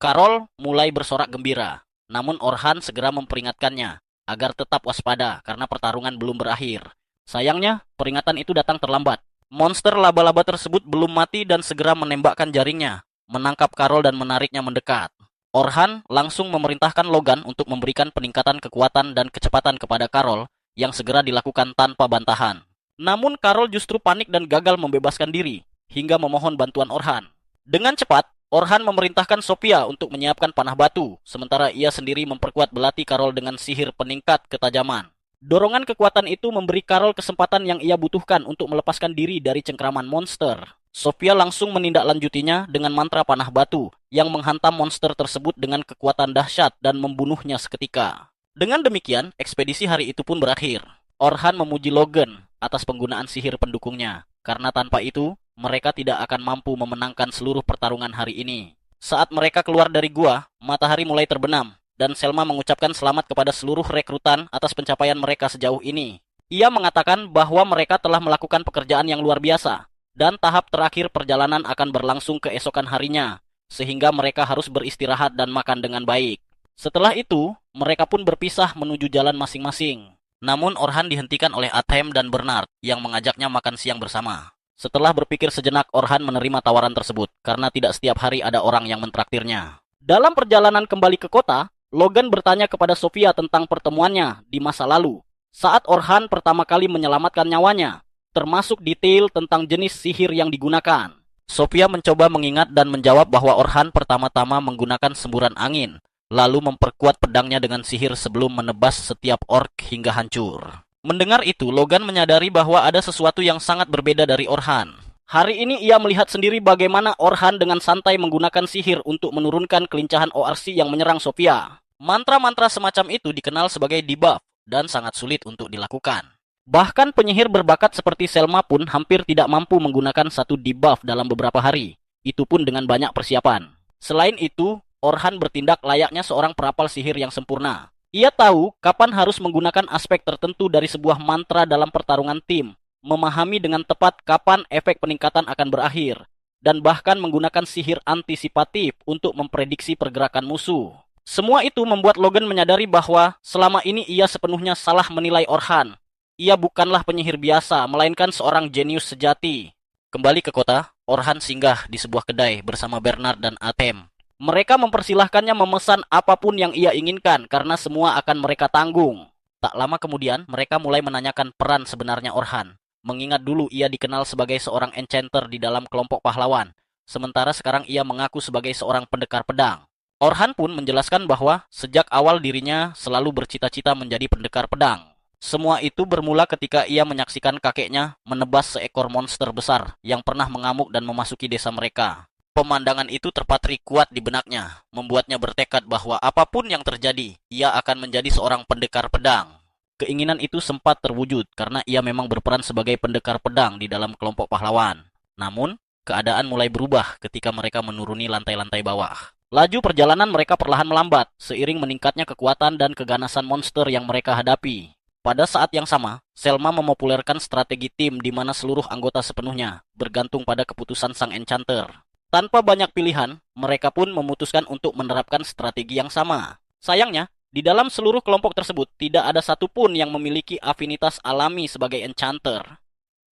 Karol mulai bersorak gembira, namun Orhan segera memperingatkannya agar tetap waspada karena pertarungan belum berakhir. Sayangnya, peringatan itu datang terlambat. Monster laba-laba tersebut belum mati dan segera menembakkan jaringnya, menangkap Karol dan menariknya mendekat. Orhan langsung memerintahkan Logan untuk memberikan peningkatan kekuatan dan kecepatan kepada Karol yang segera dilakukan tanpa bantahan. Namun Karol justru panik dan gagal membebaskan diri, hingga memohon bantuan Orhan. Dengan cepat, Orhan memerintahkan Sophia untuk menyiapkan panah batu, sementara ia sendiri memperkuat belati Karol dengan sihir peningkat ketajaman. Dorongan kekuatan itu memberi Karol kesempatan yang ia butuhkan untuk melepaskan diri dari cengkraman monster. Sophia langsung menindaklanjutinya dengan mantra panah batu yang menghantam monster tersebut dengan kekuatan dahsyat dan membunuhnya seketika. Dengan demikian, ekspedisi hari itu pun berakhir. Orhan memuji Logan atas penggunaan sihir pendukungnya, karena tanpa itu, mereka tidak akan mampu memenangkan seluruh pertarungan hari ini. Saat mereka keluar dari gua, matahari mulai terbenam, dan Selma mengucapkan selamat kepada seluruh rekrutan atas pencapaian mereka sejauh ini. Ia mengatakan bahwa mereka telah melakukan pekerjaan yang luar biasa, dan tahap terakhir perjalanan akan berlangsung keesokan harinya, sehingga mereka harus beristirahat dan makan dengan baik. Setelah itu, mereka pun berpisah menuju jalan masing-masing. Namun Orhan dihentikan oleh Athem dan Bernard yang mengajaknya makan siang bersama. Setelah berpikir sejenak, Orhan menerima tawaran tersebut, karena tidak setiap hari ada orang yang mentraktirnya. Dalam perjalanan kembali ke kota, Logan bertanya kepada Sophia tentang pertemuannya di masa lalu, saat Orhan pertama kali menyelamatkan nyawanya, termasuk detail tentang jenis sihir yang digunakan. Sophia mencoba mengingat dan menjawab bahwa Orhan pertama-tama menggunakan semburan angin, lalu memperkuat pedangnya dengan sihir sebelum menebas setiap orc hingga hancur. Mendengar itu, Logan menyadari bahwa ada sesuatu yang sangat berbeda dari Orhan. Hari ini ia melihat sendiri bagaimana Orhan dengan santai menggunakan sihir untuk menurunkan kelincahan ORC yang menyerang Sophia. Mantra-mantra semacam itu dikenal sebagai debuff dan sangat sulit untuk dilakukan. Bahkan penyihir berbakat seperti Selma pun hampir tidak mampu menggunakan satu debuff dalam beberapa hari. Itu pun dengan banyak persiapan. Selain itu, Orhan bertindak layaknya seorang perapal sihir yang sempurna. Ia tahu kapan harus menggunakan aspek tertentu dari sebuah mantra dalam pertarungan tim, memahami dengan tepat kapan efek peningkatan akan berakhir, dan bahkan menggunakan sihir antisipatif untuk memprediksi pergerakan musuh. Semua itu membuat Logan menyadari bahwa selama ini ia sepenuhnya salah menilai Orhan. Ia bukanlah penyihir biasa, melainkan seorang jenius sejati. Kembali ke kota, Orhan singgah di sebuah kedai bersama Bernard dan Athem. Mereka mempersilahkannya memesan apapun yang ia inginkan karena semua akan mereka tanggung. Tak lama kemudian, mereka mulai menanyakan peran sebenarnya Orhan. Mengingat dulu ia dikenal sebagai seorang enchanter di dalam kelompok pahlawan, sementara sekarang ia mengaku sebagai seorang pendekar pedang. Orhan pun menjelaskan bahwa sejak awal dirinya selalu bercita-cita menjadi pendekar pedang. Semua itu bermula ketika ia menyaksikan kakeknya menebas seekor monster besar yang pernah mengamuk dan memasuki desa mereka. Pemandangan itu terpatri kuat di benaknya, membuatnya bertekad bahwa apapun yang terjadi, ia akan menjadi seorang pendekar pedang. Keinginan itu sempat terwujud karena ia memang berperan sebagai pendekar pedang di dalam kelompok pahlawan. Namun, keadaan mulai berubah ketika mereka menuruni lantai-lantai bawah. Laju perjalanan mereka perlahan melambat, seiring meningkatnya kekuatan dan keganasan monster yang mereka hadapi. Pada saat yang sama, Selma memopulerkan strategi tim di mana seluruh anggota sepenuhnya bergantung pada keputusan sang enchanter. Tanpa banyak pilihan, mereka pun memutuskan untuk menerapkan strategi yang sama. Sayangnya, di dalam seluruh kelompok tersebut tidak ada satupun yang memiliki afinitas alami sebagai enchanter.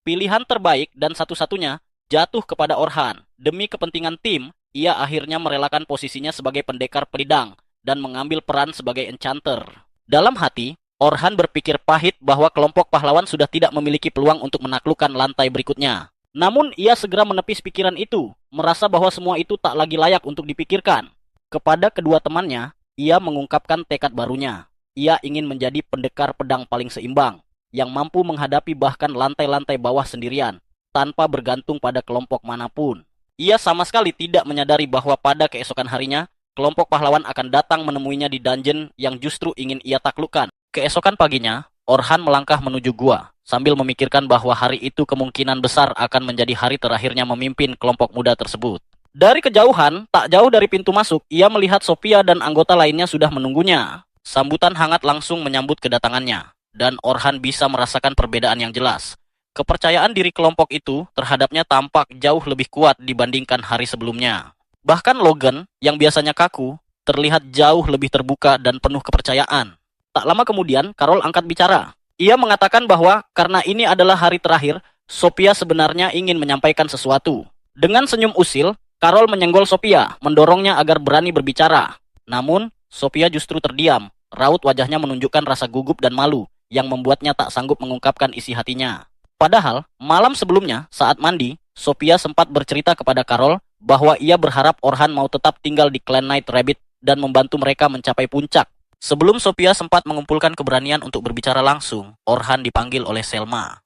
Pilihan terbaik dan satu-satunya jatuh kepada Orhan. Demi kepentingan tim, ia akhirnya merelakan posisinya sebagai pendekar pedang dan mengambil peran sebagai enchanter. Dalam hati, Orhan berpikir pahit bahwa kelompok pahlawan sudah tidak memiliki peluang untuk menaklukkan lantai berikutnya. Namun ia segera menepis pikiran itu, merasa bahwa semua itu tak lagi layak untuk dipikirkan. Kepada kedua temannya, ia mengungkapkan tekad barunya. Ia ingin menjadi pendekar pedang paling seimbang, yang mampu menghadapi bahkan lantai-lantai bawah sendirian, tanpa bergantung pada kelompok manapun. Ia sama sekali tidak menyadari bahwa pada keesokan harinya, kelompok pahlawan akan datang menemuinya di dungeon yang justru ingin ia taklukkan. Keesokan paginya, Orhan melangkah menuju gua, sambil memikirkan bahwa hari itu kemungkinan besar akan menjadi hari terakhirnya memimpin kelompok muda tersebut. Dari kejauhan, tak jauh dari pintu masuk, ia melihat Sophia dan anggota lainnya sudah menunggunya. Sambutan hangat langsung menyambut kedatangannya, dan Orhan bisa merasakan perbedaan yang jelas. Kepercayaan diri kelompok itu terhadapnya tampak jauh lebih kuat dibandingkan hari sebelumnya. Bahkan Logan, yang biasanya kaku, terlihat jauh lebih terbuka dan penuh kepercayaan. Tak lama kemudian, Carol angkat bicara. Ia mengatakan bahwa karena ini adalah hari terakhir, Sophia sebenarnya ingin menyampaikan sesuatu. Dengan senyum usil, Carol menyenggol Sophia, mendorongnya agar berani berbicara. Namun, Sophia justru terdiam. Raut wajahnya menunjukkan rasa gugup dan malu, yang membuatnya tak sanggup mengungkapkan isi hatinya. Padahal, malam sebelumnya, saat mandi, Sophia sempat bercerita kepada Carol bahwa ia berharap Orhan mau tetap tinggal di Clan Night Rabbit dan membantu mereka mencapai puncak. Sebelum Sophia sempat mengumpulkan keberanian untuk berbicara langsung, Orhan dipanggil oleh Selma.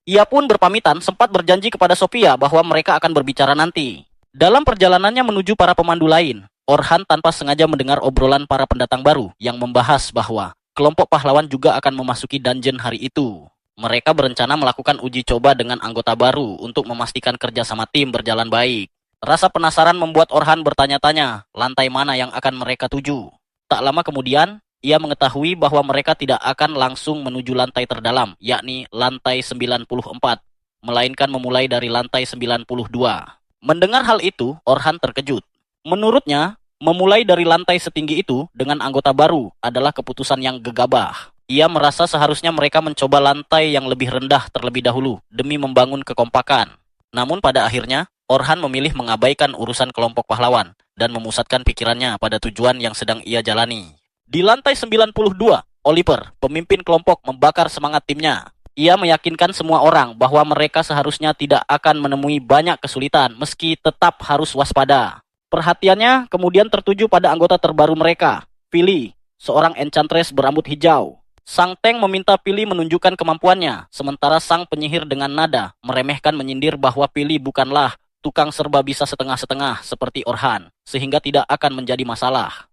Ia pun berpamitan sempat berjanji kepada Sophia bahwa mereka akan berbicara nanti. Dalam perjalanannya menuju para pemandu lain, Orhan tanpa sengaja mendengar obrolan para pendatang baru yang membahas bahwa kelompok pahlawan juga akan memasuki dungeon hari itu. Mereka berencana melakukan uji coba dengan anggota baru untuk memastikan kerja sama tim berjalan baik. Rasa penasaran membuat Orhan bertanya-tanya lantai mana yang akan mereka tuju. Tak lama kemudian, ia mengetahui bahwa mereka tidak akan langsung menuju lantai terdalam, yakni lantai 94, melainkan memulai dari lantai 92. Mendengar hal itu, Orhan terkejut. Menurutnya, memulai dari lantai setinggi itu dengan anggota baru adalah keputusan yang gegabah. Ia merasa seharusnya mereka mencoba lantai yang lebih rendah terlebih dahulu demi membangun kekompakan. Namun pada akhirnya, Orhan memilih mengabaikan urusan kelompok pahlawan dan memusatkan pikirannya pada tujuan yang sedang ia jalani. Di lantai 92, Oliver, pemimpin kelompok, membakar semangat timnya. Ia meyakinkan semua orang bahwa mereka seharusnya tidak akan menemui banyak kesulitan meski tetap harus waspada. Perhatiannya kemudian tertuju pada anggota terbaru mereka, Philly, seorang enchantress berambut hijau. Sang Tank meminta Philly menunjukkan kemampuannya, sementara sang penyihir dengan nada meremehkan menyindir bahwa Philly bukanlah tukang serba bisa setengah-setengah seperti Orhan, sehingga tidak akan menjadi masalah.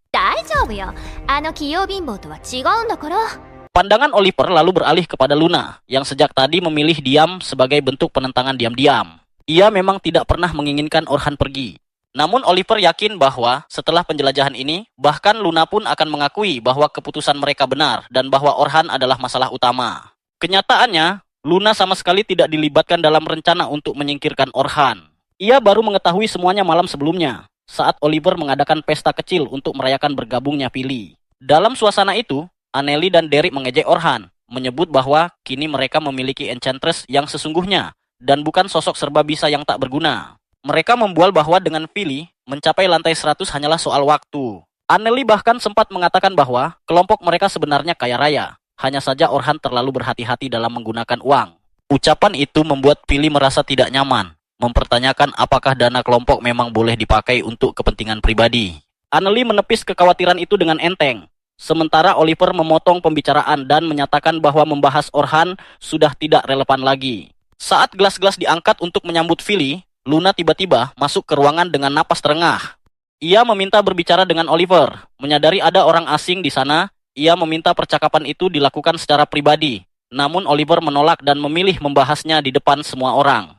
Pandangan Oliver lalu beralih kepada Luna, yang sejak tadi memilih diam sebagai bentuk penentangan diam-diam. Ia memang tidak pernah menginginkan Orhan pergi. Namun Oliver yakin bahwa setelah penjelajahan ini, bahkan Luna pun akan mengakui bahwa keputusan mereka benar dan bahwa Orhan adalah masalah utama. Kenyataannya, Luna sama sekali tidak dilibatkan dalam rencana untuk menyingkirkan Orhan. Ia baru mengetahui semuanya malam sebelumnya, saat Oliver mengadakan pesta kecil untuk merayakan bergabungnya Philly. Dalam suasana itu, Anneli dan Derek mengejek Orhan, menyebut bahwa kini mereka memiliki enchantress yang sesungguhnya, dan bukan sosok serba bisa yang tak berguna. Mereka membual bahwa dengan Philly, mencapai lantai 100 hanyalah soal waktu. Anneli bahkan sempat mengatakan bahwa kelompok mereka sebenarnya kaya raya. Hanya saja Orhan terlalu berhati-hati dalam menggunakan uang. Ucapan itu membuat Philly merasa tidak nyaman, mempertanyakan apakah dana kelompok memang boleh dipakai untuk kepentingan pribadi. Anneli menepis kekhawatiran itu dengan enteng. Sementara Oliver memotong pembicaraan dan menyatakan bahwa membahas Orhan sudah tidak relevan lagi. Saat gelas-gelas diangkat untuk menyambut Philly, Luna tiba-tiba masuk ke ruangan dengan napas terengah. Ia meminta berbicara dengan Oliver. Menyadari ada orang asing di sana, ia meminta percakapan itu dilakukan secara pribadi. Namun Oliver menolak dan memilih membahasnya di depan semua orang.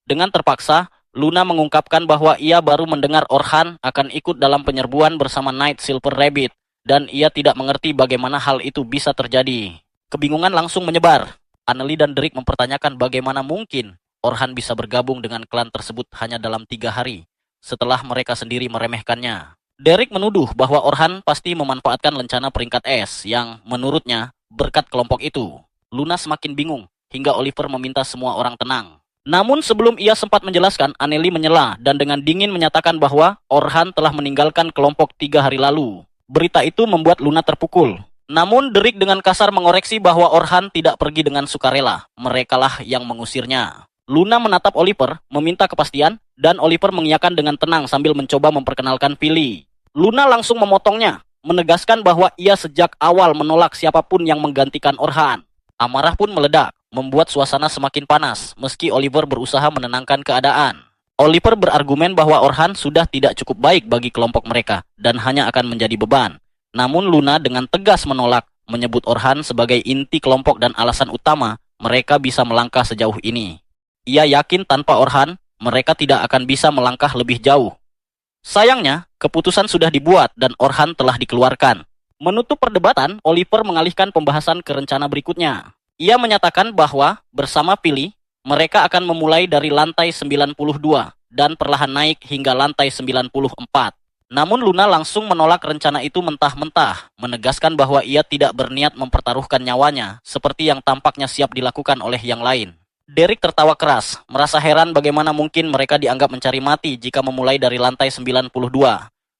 Dengan terpaksa, Luna mengungkapkan bahwa ia baru mendengar Orhan akan ikut dalam penyerbuan bersama Night Silver Rabbit, dan ia tidak mengerti bagaimana hal itu bisa terjadi. Kebingungan langsung menyebar. Anneli dan Derek mempertanyakan bagaimana mungkin Orhan bisa bergabung dengan klan tersebut hanya dalam 3 hari, setelah mereka sendiri meremehkannya. Derek menuduh bahwa Orhan pasti memanfaatkan lencana peringkat es yang, menurutnya, berkat kelompok itu. Luna semakin bingung, hingga Oliver meminta semua orang tenang. Namun sebelum ia sempat menjelaskan, Anneli menyela dan dengan dingin menyatakan bahwa Orhan telah meninggalkan kelompok 3 hari lalu. Berita itu membuat Luna terpukul. Namun Derek dengan kasar mengoreksi bahwa Orhan tidak pergi dengan sukarela. Merekalah yang mengusirnya. Luna menatap Oliver, meminta kepastian, dan Oliver mengiyakan dengan tenang sambil mencoba memperkenalkan Philly. Luna langsung memotongnya, menegaskan bahwa ia sejak awal menolak siapapun yang menggantikan Orhan. Amarah pun meledak, membuat suasana semakin panas, meski Oliver berusaha menenangkan keadaan. Oliver berargumen bahwa Orhan sudah tidak cukup baik bagi kelompok mereka, dan hanya akan menjadi beban. Namun Luna dengan tegas menolak, menyebut Orhan sebagai inti kelompok dan alasan utama mereka bisa melangkah sejauh ini. Ia yakin tanpa Orhan, mereka tidak akan bisa melangkah lebih jauh. Sayangnya, keputusan sudah dibuat dan Orhan telah dikeluarkan. Menutup perdebatan, Oliver mengalihkan pembahasan ke rencana berikutnya. Ia menyatakan bahwa bersama Philly, mereka akan memulai dari lantai 92 dan perlahan naik hingga lantai 94. Namun Luna langsung menolak rencana itu mentah-mentah, menegaskan bahwa ia tidak berniat mempertaruhkan nyawanya, seperti yang tampaknya siap dilakukan oleh yang lain. Derek tertawa keras, merasa heran bagaimana mungkin mereka dianggap mencari mati jika memulai dari lantai 92.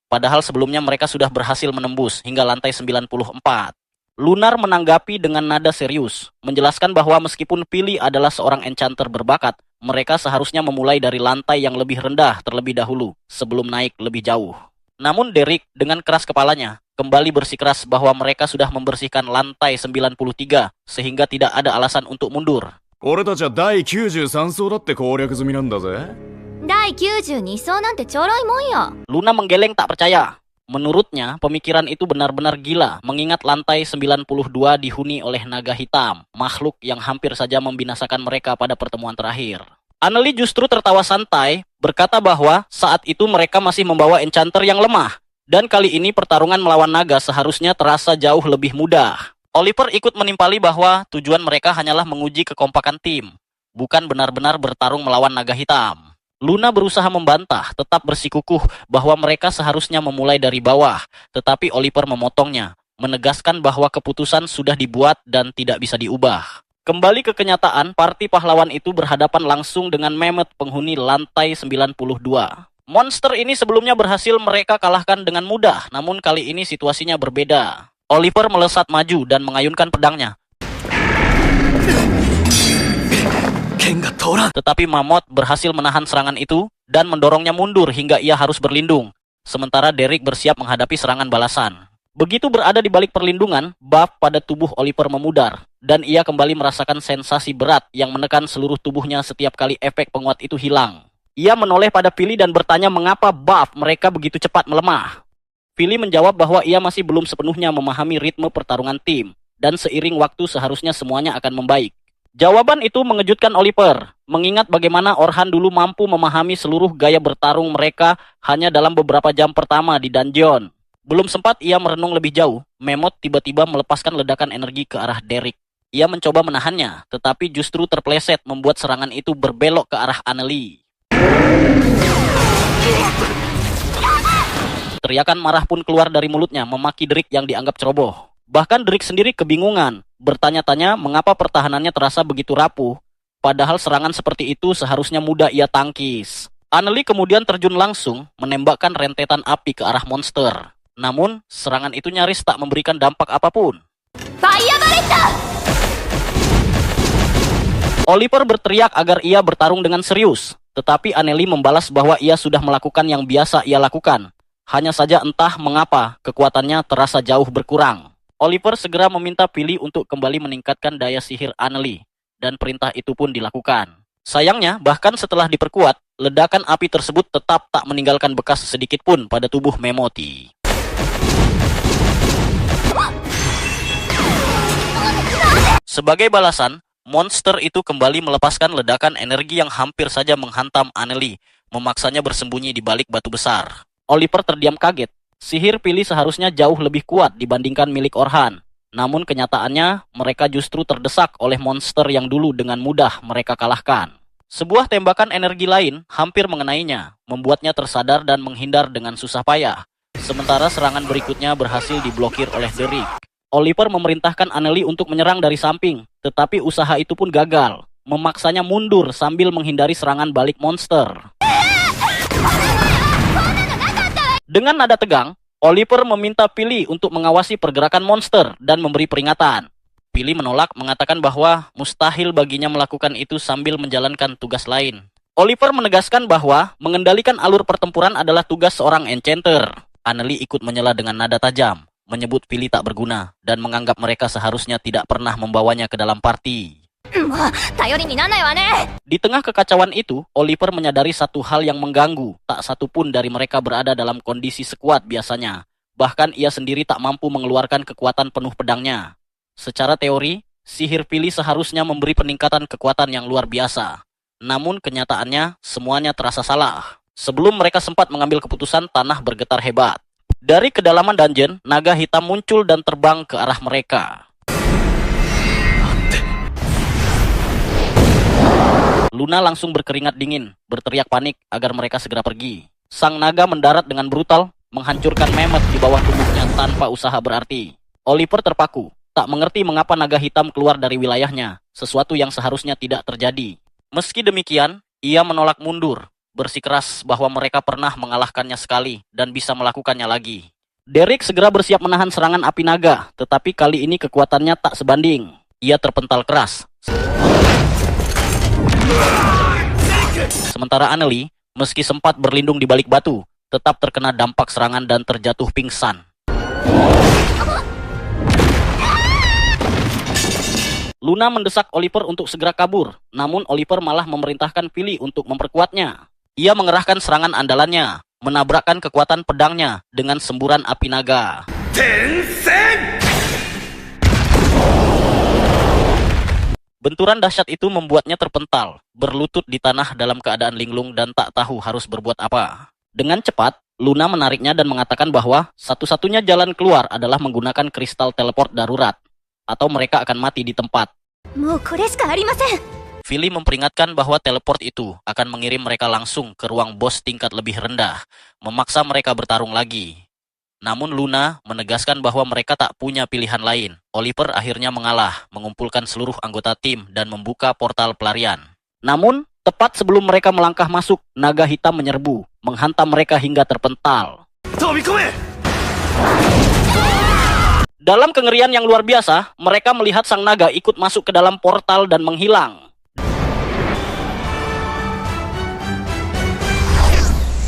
Padahal sebelumnya mereka sudah berhasil menembus hingga lantai 94. Lunar menanggapi dengan nada serius, menjelaskan bahwa meskipun Philly adalah seorang enchanter berbakat, mereka seharusnya memulai dari lantai yang lebih rendah terlebih dahulu, sebelum naik lebih jauh. Namun Derek dengan keras kepalanya, kembali bersikeras bahwa mereka sudah membersihkan lantai 93, sehingga tidak ada alasan untuk mundur. 俺たちは第93層だって攻略済みなんだぜ。第92層なんてちょろいもんよ。 Luna menggeleng tak percaya. Menurutnya, pemikiran itu benar-benar gila, mengingat lantai 92 dihuni oleh naga hitam, makhluk yang hampir saja membinasakan mereka pada pertemuan terakhir. Anneli justru tertawa santai, berkata bahwa saat itu mereka masih membawa enchanter yang lemah, dan kali ini pertarungan melawan naga seharusnya terasa jauh lebih mudah. Oliver ikut menimpali bahwa tujuan mereka hanyalah menguji kekompakan tim, bukan benar-benar bertarung melawan naga hitam. Luna berusaha membantah, tetap bersikukuh bahwa mereka seharusnya memulai dari bawah, tetapi Oliver memotongnya, menegaskan bahwa keputusan sudah dibuat dan tidak bisa diubah. Kembali ke kenyataan, parti pahlawan itu berhadapan langsung dengan Mammoth penghuni lantai 92. Monster ini sebelumnya berhasil mereka kalahkan dengan mudah, namun kali ini situasinya berbeda. Oliver melesat maju dan mengayunkan pedangnya. Tetapi Mammoth berhasil menahan serangan itu dan mendorongnya mundur hingga ia harus berlindung. Sementara Derek bersiap menghadapi serangan balasan. Begitu berada di balik perlindungan, buff pada tubuh Oliver memudar, dan ia kembali merasakan sensasi berat yang menekan seluruh tubuhnya setiap kali efek penguat itu hilang. Ia menoleh pada Philly dan bertanya mengapa buff mereka begitu cepat melemah. Philly menjawab bahwa ia masih belum sepenuhnya memahami ritme pertarungan tim, dan seiring waktu seharusnya semuanya akan membaik. Jawaban itu mengejutkan Oliver, mengingat bagaimana Orhan dulu mampu memahami seluruh gaya bertarung mereka hanya dalam beberapa jam pertama di dungeon. Belum sempat ia merenung lebih jauh, Mammoth tiba-tiba melepaskan ledakan energi ke arah Derek. Ia mencoba menahannya, tetapi justru terpleset membuat serangan itu berbelok ke arah Anneli. Teriakan marah pun keluar dari mulutnya, memaki Derek yang dianggap ceroboh. Bahkan Derek sendiri kebingungan, bertanya-tanya mengapa pertahanannya terasa begitu rapuh, padahal serangan seperti itu seharusnya mudah ia tangkis. Annelie kemudian terjun langsung menembakkan rentetan api ke arah monster. Namun, serangan itu nyaris tak memberikan dampak apapun. Fire Barrette! Oliver berteriak agar ia bertarung dengan serius, tetapi Annelie membalas bahwa ia sudah melakukan yang biasa ia lakukan. Hanya saja entah mengapa kekuatannya terasa jauh berkurang. Oliver segera meminta Philly untuk kembali meningkatkan daya sihir Annelie, dan perintah itu pun dilakukan. Sayangnya, bahkan setelah diperkuat, ledakan api tersebut tetap tak meninggalkan bekas sedikit pun pada tubuh Memoti. Sebagai balasan, monster itu kembali melepaskan ledakan energi yang hampir saja menghantam Annelie, memaksanya bersembunyi di balik batu besar. Oliver terdiam kaget. Sihir Philly seharusnya jauh lebih kuat dibandingkan milik Orhan. Namun kenyataannya, mereka justru terdesak oleh monster yang dulu dengan mudah mereka kalahkan. Sebuah tembakan energi lain hampir mengenainya, membuatnya tersadar dan menghindar dengan susah payah. Sementara serangan berikutnya berhasil diblokir oleh Derrick. Oliver memerintahkan Annelie untuk menyerang dari samping, tetapi usaha itu pun gagal. Memaksanya mundur sambil menghindari serangan balik monster. Dengan nada tegang, Oliver meminta Philly untuk mengawasi pergerakan monster dan memberi peringatan. Philly menolak, mengatakan bahwa mustahil baginya melakukan itu sambil menjalankan tugas lain. Oliver menegaskan bahwa mengendalikan alur pertempuran adalah tugas seorang enchanter. Annelie ikut menyela dengan nada tajam, menyebut Philly tak berguna, dan menganggap mereka seharusnya tidak pernah membawanya ke dalam party. Di tengah kekacauan itu, Oliver menyadari satu hal yang mengganggu. Tak satu pun dari mereka berada dalam kondisi sekuat biasanya. Bahkan ia sendiri tak mampu mengeluarkan kekuatan penuh pedangnya. Secara teori, sihir Philly seharusnya memberi peningkatan kekuatan yang luar biasa. Namun kenyataannya, semuanya terasa salah. Sebelum mereka sempat mengambil keputusan, tanah bergetar hebat. Dari kedalaman dungeon, naga hitam muncul dan terbang ke arah mereka. Luna langsung berkeringat dingin, berteriak panik agar mereka segera pergi. Sang naga mendarat dengan brutal, menghancurkan Mehmet di bawah tubuhnya tanpa usaha berarti. Oliver terpaku, tak mengerti mengapa naga hitam keluar dari wilayahnya, sesuatu yang seharusnya tidak terjadi. Meski demikian, ia menolak mundur, bersikeras bahwa mereka pernah mengalahkannya sekali dan bisa melakukannya lagi. Derrick segera bersiap menahan serangan api naga, tetapi kali ini kekuatannya tak sebanding. Ia terpental keras. Sementara Annelie, meski sempat berlindung di balik batu, tetap terkena dampak serangan dan terjatuh pingsan. Luna mendesak Oliver untuk segera kabur, namun Oliver malah memerintahkan Philly untuk memperkuatnya. Ia mengerahkan serangan andalannya, menabrakkan kekuatan pedangnya dengan semburan api naga. Tenseng! Benturan dahsyat itu membuatnya terpental, berlutut di tanah dalam keadaan linglung dan tak tahu harus berbuat apa. Dengan cepat, Luna menariknya dan mengatakan bahwa satu-satunya jalan keluar adalah menggunakan kristal teleport darurat, atau mereka akan mati di tempat. Philly memperingatkan bahwa teleport itu akan mengirim mereka langsung ke ruang bos tingkat lebih rendah, memaksa mereka bertarung lagi. Namun Luna menegaskan bahwa mereka tak punya pilihan lain. Oliver akhirnya mengalah, mengumpulkan seluruh anggota tim dan membuka portal pelarian. Namun, tepat sebelum mereka melangkah masuk, naga hitam menyerbu, menghantam mereka hingga terpental. Dalam kengerian yang luar biasa, mereka melihat sang naga ikut masuk ke dalam portal dan menghilang.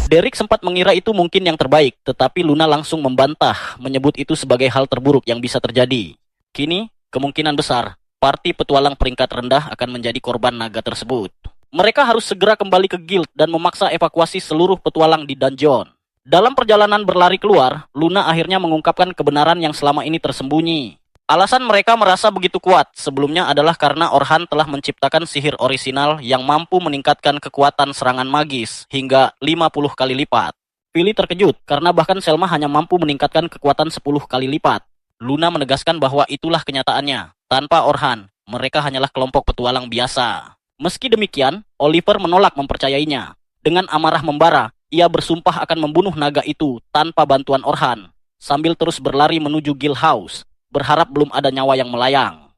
Derrick sempat mengira itu mungkin yang terbaik, tetapi Luna langsung membantah, menyebut itu sebagai hal terburuk yang bisa terjadi. Kini, kemungkinan besar, parti petualang peringkat rendah akan menjadi korban naga tersebut. Mereka harus segera kembali ke guild dan memaksa evakuasi seluruh petualang di dungeon. Dalam perjalanan berlari keluar, Luna akhirnya mengungkapkan kebenaran yang selama ini tersembunyi. Alasan mereka merasa begitu kuat sebelumnya adalah karena Orhan telah menciptakan sihir orisinal yang mampu meningkatkan kekuatan serangan magis hingga 50 kali lipat. Philly terkejut karena bahkan Selma hanya mampu meningkatkan kekuatan 10 kali lipat. Luna menegaskan bahwa itulah kenyataannya. Tanpa Orhan, mereka hanyalah kelompok petualang biasa. Meski demikian, Oliver menolak mempercayainya. Dengan amarah membara, ia bersumpah akan membunuh naga itu tanpa bantuan Orhan, sambil terus berlari menuju guild house, berharap belum ada nyawa yang melayang.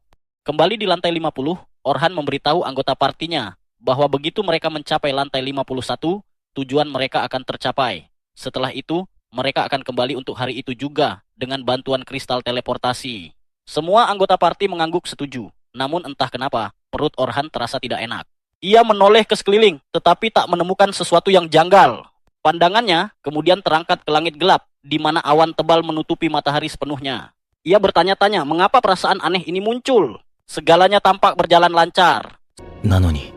Kembali di lantai 50, Orhan memberitahu anggota partinya bahwa begitu mereka mencapai lantai 51, tujuan mereka akan tercapai. Setelah itu, mereka akan kembali untuk hari itu juga dengan bantuan kristal teleportasi. Semua anggota party mengangguk setuju. Namun entah kenapa, perut Orhan terasa tidak enak. Ia menoleh ke sekeliling, tetapi tak menemukan sesuatu yang janggal. Pandangannya kemudian terangkat ke langit gelap, di mana awan tebal menutupi matahari sepenuhnya. Ia bertanya-tanya mengapa perasaan aneh ini muncul. Segalanya tampak berjalan lancar. なのに、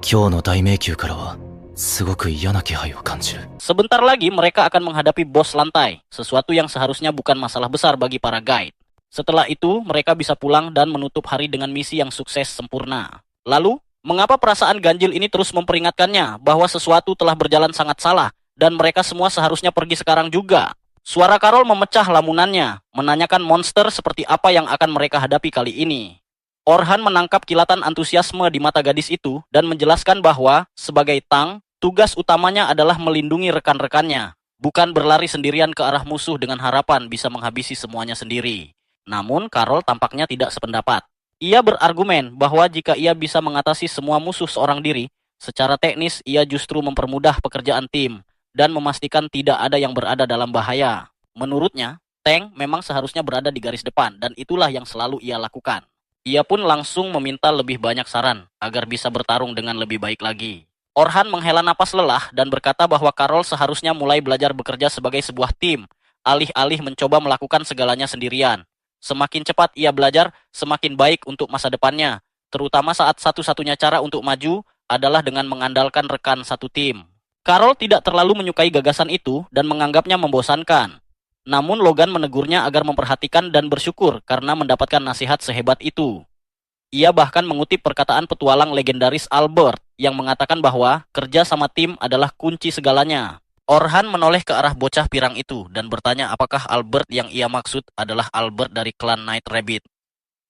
今日の大迷宮からはすごく嫌な気配を感じる。 Sebentar lagi mereka akan menghadapi bos lantai, sesuatu yang seharusnya bukan masalah besar bagi para guide. Setelah itu, mereka bisa pulang dan menutup hari dengan misi yang sukses sempurna. Lalu, mengapa perasaan ganjil ini terus memperingatkannya bahwa sesuatu telah berjalan sangat salah dan mereka semua seharusnya pergi sekarang juga? Suara Karol memecah lamunannya, menanyakan monster seperti apa yang akan mereka hadapi kali ini. Orhan menangkap kilatan antusiasme di mata gadis itu dan menjelaskan bahwa, sebagai Tang, tugas utamanya adalah melindungi rekan-rekannya, bukan berlari sendirian ke arah musuh dengan harapan bisa menghabisi semuanya sendiri. Namun, Karol tampaknya tidak sependapat. Ia berargumen bahwa jika ia bisa mengatasi semua musuh seorang diri, secara teknis ia justru mempermudah pekerjaan tim dan memastikan tidak ada yang berada dalam bahaya. Menurutnya, Tang memang seharusnya berada di garis depan dan itulah yang selalu ia lakukan. Ia pun langsung meminta lebih banyak saran agar bisa bertarung dengan lebih baik lagi. Orhan menghela napas lelah dan berkata bahwa Karol seharusnya mulai belajar bekerja sebagai sebuah tim, alih-alih mencoba melakukan segalanya sendirian. Semakin cepat ia belajar, semakin baik untuk masa depannya, terutama saat satu-satunya cara untuk maju adalah dengan mengandalkan rekan satu tim. Karol tidak terlalu menyukai gagasan itu dan menganggapnya membosankan. Namun Logan menegurnya agar memperhatikan dan bersyukur karena mendapatkan nasihat sehebat itu. Ia bahkan mengutip perkataan petualang legendaris Albert yang mengatakan bahwa kerja sama tim adalah kunci segalanya. Orhan menoleh ke arah bocah pirang itu dan bertanya apakah Albert yang ia maksud adalah Albert dari klan Night Rabbit.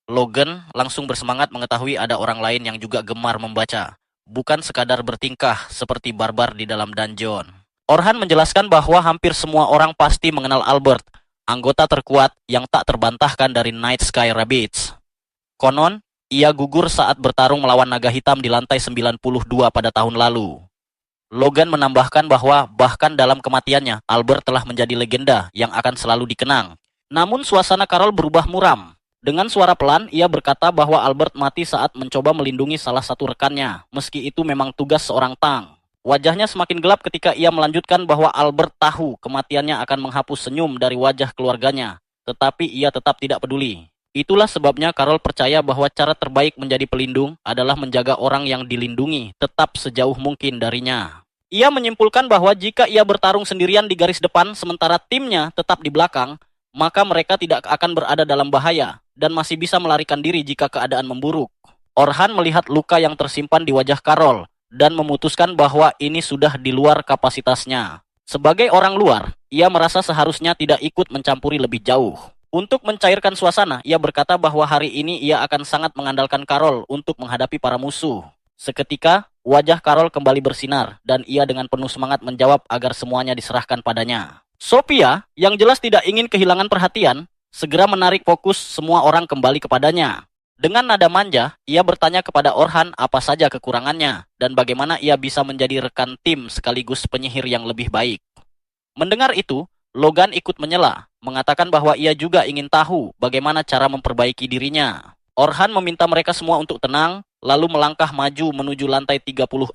Logan langsung bersemangat mengetahui ada orang lain yang juga gemar membaca, bukan sekadar bertingkah seperti barbar di dalam dungeon. Orhan menjelaskan bahwa hampir semua orang pasti mengenal Albert, anggota terkuat yang tak terbantahkan dari Night Sky Rabbits. Konon, ia gugur saat bertarung melawan naga hitam di lantai 92 pada tahun lalu. Logan menambahkan bahwa bahkan dalam kematiannya, Albert telah menjadi legenda yang akan selalu dikenang. Namun suasana Karol berubah muram. Dengan suara pelan, ia berkata bahwa Albert mati saat mencoba melindungi salah satu rekannya, meski itu memang tugas seorang Tang. Wajahnya semakin gelap ketika ia melanjutkan bahwa Albert tahu kematiannya akan menghapus senyum dari wajah keluarganya, tetapi ia tetap tidak peduli. Itulah sebabnya Karol percaya bahwa cara terbaik menjadi pelindung adalah menjaga orang yang dilindungi tetap sejauh mungkin darinya. Ia menyimpulkan bahwa jika ia bertarung sendirian di garis depan sementara timnya tetap di belakang, maka mereka tidak akan berada dalam bahaya dan masih bisa melarikan diri jika keadaan memburuk. Orhan melihat luka yang tersimpan di wajah Karol dan memutuskan bahwa ini sudah di luar kapasitasnya. Sebagai orang luar, ia merasa seharusnya tidak ikut mencampuri lebih jauh. Untuk mencairkan suasana, ia berkata bahwa hari ini ia akan sangat mengandalkan Karol untuk menghadapi para musuh. Seketika, wajah Karol kembali bersinar dan ia dengan penuh semangat menjawab agar semuanya diserahkan padanya. Sophia, yang jelas tidak ingin kehilangan perhatian, segera menarik fokus semua orang kembali kepadanya. Dengan nada manja, ia bertanya kepada Orhan apa saja kekurangannya dan bagaimana ia bisa menjadi rekan tim sekaligus penyihir yang lebih baik. Mendengar itu, Logan ikut menyela, mengatakan bahwa ia juga ingin tahu bagaimana cara memperbaiki dirinya. Orhan meminta mereka semua untuk tenang, lalu melangkah maju menuju lantai 36,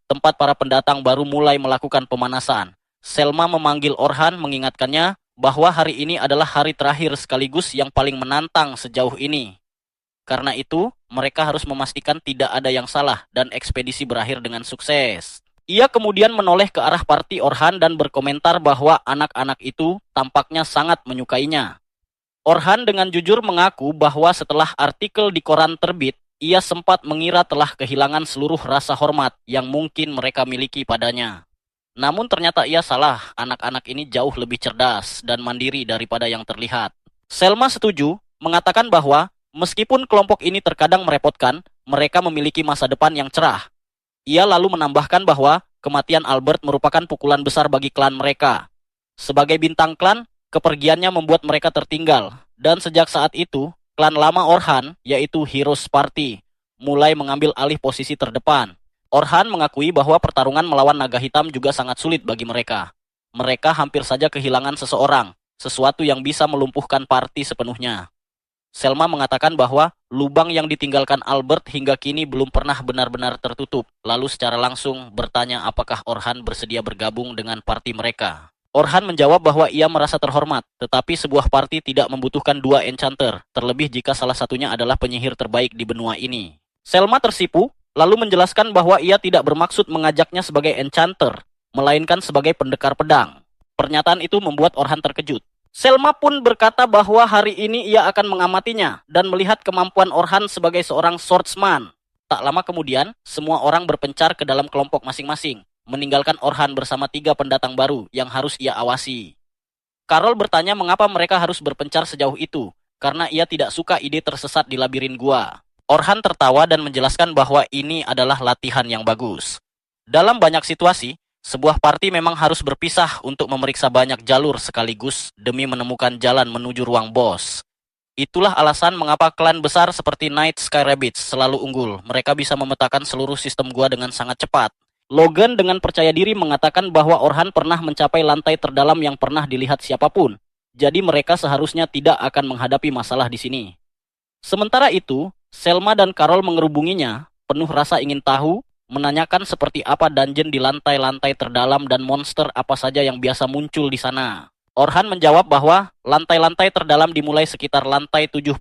tempat para pendatang baru mulai melakukan pemanasan. Selma memanggil Orhan mengingatkannya bahwa hari ini adalah hari terakhir sekaligus yang paling menantang sejauh ini. Karena itu, mereka harus memastikan tidak ada yang salah dan ekspedisi berakhir dengan sukses. Ia kemudian menoleh ke arah party Orhan dan berkomentar bahwa anak-anak itu tampaknya sangat menyukainya. Orhan dengan jujur mengaku bahwa setelah artikel di koran terbit, ia sempat mengira telah kehilangan seluruh rasa hormat yang mungkin mereka miliki padanya. Namun ternyata ia salah, anak-anak ini jauh lebih cerdas dan mandiri daripada yang terlihat. Selma setuju, mengatakan bahwa meskipun kelompok ini terkadang merepotkan, mereka memiliki masa depan yang cerah. Ia lalu menambahkan bahwa kematian Albert merupakan pukulan besar bagi klan mereka. Sebagai bintang klan, kepergiannya membuat mereka tertinggal. Dan sejak saat itu, klan lama Orhan, yaitu Heroes Party, mulai mengambil alih posisi terdepan. Orhan mengakui bahwa pertarungan melawan naga hitam juga sangat sulit bagi mereka. Mereka hampir saja kehilangan seseorang, sesuatu yang bisa melumpuhkan party sepenuhnya. Selma mengatakan bahwa lubang yang ditinggalkan Albert hingga kini belum pernah benar-benar tertutup, lalu secara langsung bertanya apakah Orhan bersedia bergabung dengan party mereka. Orhan menjawab bahwa ia merasa terhormat, tetapi sebuah party tidak membutuhkan dua enchanter, terlebih jika salah satunya adalah penyihir terbaik di benua ini. Selma tersipu, lalu menjelaskan bahwa ia tidak bermaksud mengajaknya sebagai enchanter, melainkan sebagai pendekar pedang. Pernyataan itu membuat Orhan terkejut. Selma pun berkata bahwa hari ini ia akan mengamatinya dan melihat kemampuan Orhan sebagai seorang swordsman. Tak lama kemudian, semua orang berpencar ke dalam kelompok masing-masing, meninggalkan Orhan bersama 3 pendatang baru yang harus ia awasi. Carol bertanya mengapa mereka harus berpencar sejauh itu, karena ia tidak suka ide tersesat di labirin gua. Orhan tertawa dan menjelaskan bahwa ini adalah latihan yang bagus. Dalam banyak situasi, sebuah party memang harus berpisah untuk memeriksa banyak jalur sekaligus demi menemukan jalan menuju ruang bos. Itulah alasan mengapa klan besar seperti Night Sky Rabbits selalu unggul. Mereka bisa memetakan seluruh sistem gua dengan sangat cepat. Logan dengan percaya diri mengatakan bahwa Orhan pernah mencapai lantai terdalam yang pernah dilihat siapapun. Jadi mereka seharusnya tidak akan menghadapi masalah di sini. Sementara itu, Selma dan Carol mengerubunginya, penuh rasa ingin tahu, menanyakan seperti apa dungeon di lantai-lantai terdalam dan monster apa saja yang biasa muncul di sana. Orhan menjawab bahwa lantai-lantai terdalam dimulai sekitar lantai 72.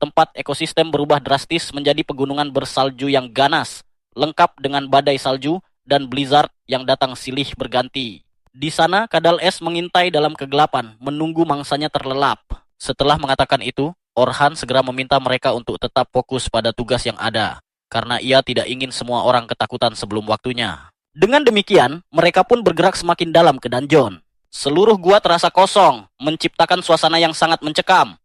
Tempat ekosistem berubah drastis menjadi pegunungan bersalju yang ganas, lengkap dengan badai salju dan blizzard yang datang silih berganti. Di sana, kadal es mengintai dalam kegelapan, menunggu mangsanya terlelap. Setelah mengatakan itu, Orhan segera meminta mereka untuk tetap fokus pada tugas yang ada, karena ia tidak ingin semua orang ketakutan sebelum waktunya. Dengan demikian, mereka pun bergerak semakin dalam ke dungeon. Seluruh gua terasa kosong, menciptakan suasana yang sangat mencekam.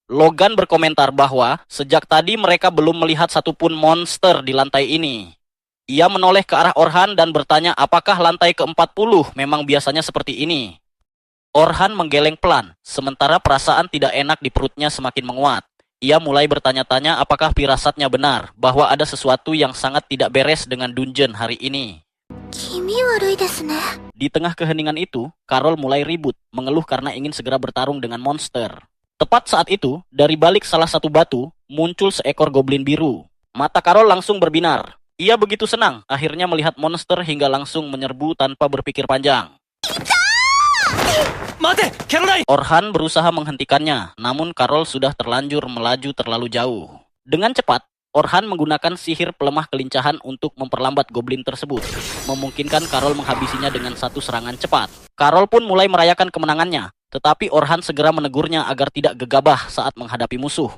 Logan berkomentar bahwa sejak tadi mereka belum melihat satupun monster di lantai ini. Ia menoleh ke arah Orhan dan bertanya apakah lantai ke-40 memang biasanya seperti ini. Orhan menggeleng pelan, sementara perasaan tidak enak di perutnya semakin menguat. Ia mulai bertanya-tanya apakah firasatnya benar bahwa ada sesuatu yang sangat tidak beres dengan dungeon hari ini. Di tengah keheningan itu, Carol mulai ribut, mengeluh karena ingin segera bertarung dengan monster. Tepat saat itu, dari balik salah satu batu, muncul seekor goblin biru. Mata Carol langsung berbinar. Ia begitu senang akhirnya melihat monster hingga langsung menyerbu tanpa berpikir panjang. Mate, Caroline! Orhan berusaha menghentikannya, namun Carol sudah terlanjur melaju terlalu jauh. Dengan cepat, Orhan menggunakan sihir pelemah kelincahan untuk memperlambat goblin tersebut, memungkinkan Carol menghabisinya dengan satu serangan cepat. Carol pun mulai merayakan kemenangannya, tetapi Orhan segera menegurnya agar tidak gegabah saat menghadapi musuh.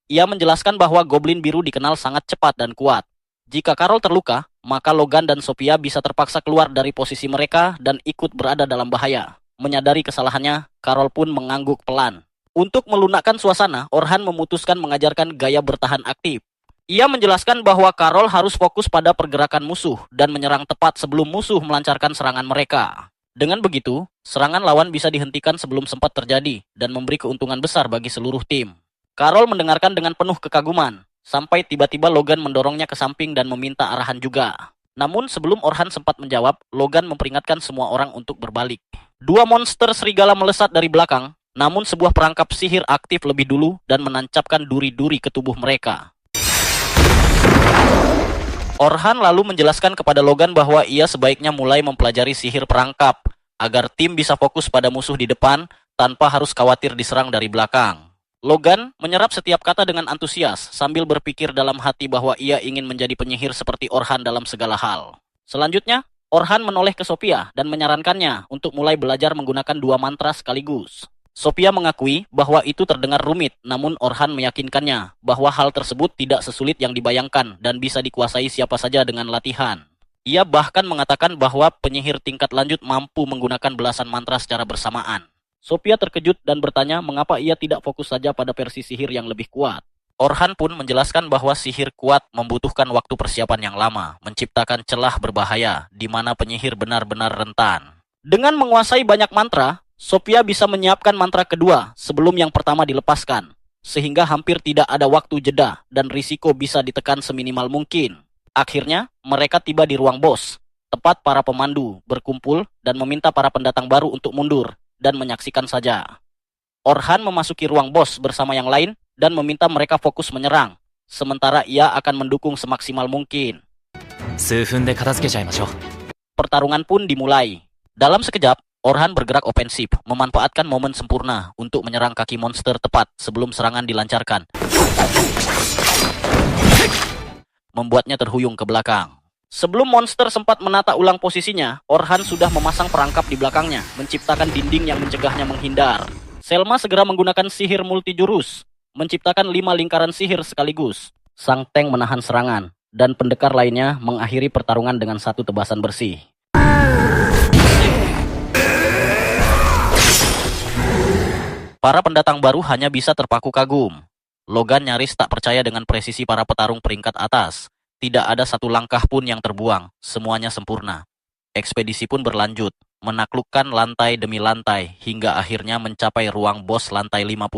Ia menjelaskan bahwa goblin biru dikenal sangat cepat dan kuat. Jika Carol terluka, maka Logan dan Sophia bisa terpaksa keluar dari posisi mereka dan ikut berada dalam bahaya. Menyadari kesalahannya, Carol pun mengangguk pelan. Untuk melunakkan suasana, Orhan memutuskan mengajarkan gaya bertahan aktif. Ia menjelaskan bahwa Carol harus fokus pada pergerakan musuh dan menyerang tepat sebelum musuh melancarkan serangan mereka. Dengan begitu, serangan lawan bisa dihentikan sebelum sempat terjadi dan memberi keuntungan besar bagi seluruh tim. Carol mendengarkan dengan penuh kekaguman, sampai tiba-tiba Logan mendorongnya ke samping dan meminta arahan juga. Namun sebelum Orhan sempat menjawab, Logan memperingatkan semua orang untuk berbalik. 2 monster serigala melesat dari belakang, namun sebuah perangkap sihir aktif lebih dulu dan menancapkan duri-duri ke tubuh mereka. Orhan lalu menjelaskan kepada Logan bahwa ia sebaiknya mulai mempelajari sihir perangkap, agar tim bisa fokus pada musuh di depan tanpa harus khawatir diserang dari belakang. Logan menyerap setiap kata dengan antusias sambil berpikir dalam hati bahwa ia ingin menjadi penyihir seperti Orhan dalam segala hal. Selanjutnya, Orhan menoleh ke Sophia dan menyarankannya untuk mulai belajar menggunakan 2 mantra sekaligus. Sophia mengakui bahwa itu terdengar rumit, namun Orhan meyakinkannya bahwa hal tersebut tidak sesulit yang dibayangkan dan bisa dikuasai siapa saja dengan latihan. Ia bahkan mengatakan bahwa penyihir tingkat lanjut mampu menggunakan belasan mantra secara bersamaan. Sophia terkejut dan bertanya mengapa ia tidak fokus saja pada versi sihir yang lebih kuat. Orhan pun menjelaskan bahwa sihir kuat membutuhkan waktu persiapan yang lama, menciptakan celah berbahaya di mana penyihir benar-benar rentan. Dengan menguasai banyak mantra, Sophia bisa menyiapkan mantra kedua sebelum yang pertama dilepaskan, sehingga hampir tidak ada waktu jeda dan risiko bisa ditekan seminimal mungkin. Akhirnya, mereka tiba di ruang bos, tepat para pemandu berkumpul dan meminta para pendatang baru untuk mundur dan menyaksikan saja. Orhan memasuki ruang bos bersama yang lain dan meminta mereka fokus menyerang, sementara ia akan mendukung semaksimal mungkin. 数分で片付けちゃいましょう。 Pertarungan pun dimulai. Dalam sekejap, Orhan bergerak ofensif, memanfaatkan momen sempurna untuk menyerang kaki monster tepat sebelum serangan dilancarkan, membuatnya terhuyung ke belakang. Sebelum monster sempat menata ulang posisinya, Orhan sudah memasang perangkap di belakangnya, menciptakan dinding yang mencegahnya menghindar. Selma segera menggunakan sihir multijurus, menciptakan 5 lingkaran sihir sekaligus. Sang tank menahan serangan, dan pendekar lainnya mengakhiri pertarungan dengan 1 tebasan bersih. Para pendatang baru hanya bisa terpaku kagum. Logan nyaris tak percaya dengan presisi para petarung peringkat atas. Tidak ada satu langkah pun yang terbuang, semuanya sempurna. Ekspedisi pun berlanjut, menaklukkan lantai demi lantai, hingga akhirnya mencapai ruang bos lantai 50.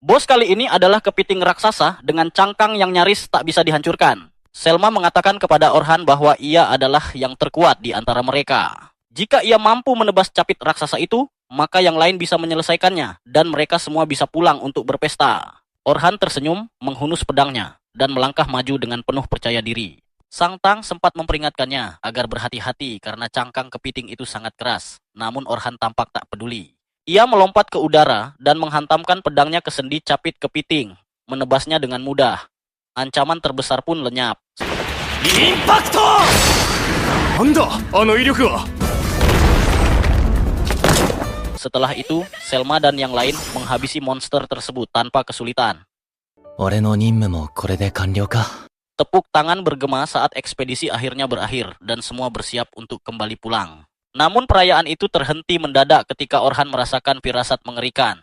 Bos kali ini adalah kepiting raksasa dengan cangkang yang nyaris tak bisa dihancurkan. Selma mengatakan kepada Orhan bahwa ia adalah yang terkuat di antara mereka. Jika ia mampu menebas capit raksasa itu, maka yang lain bisa menyelesaikannya, dan mereka semua bisa pulang untuk berpesta. Orhan tersenyum, menghunus pedangnya, dan melangkah maju dengan penuh percaya diri. Sang Tang sempat memperingatkannya agar berhati-hati karena cangkang kepiting itu sangat keras, namun Orhan tampak tak peduli. Ia melompat ke udara dan menghantamkan pedangnya ke sendi capit kepiting, menebasnya dengan mudah. Ancaman terbesar pun lenyap. インパクト！なんだあの威力は！ Setelah itu, Selma dan yang lain menghabisi monster tersebut tanpa kesulitan. 俺の任務もこれで完了か。 Tepuk tangan bergema saat ekspedisi akhirnya berakhir dan semua bersiap untuk kembali pulang. Namun perayaan itu terhenti mendadak ketika Orhan merasakan firasat mengerikan.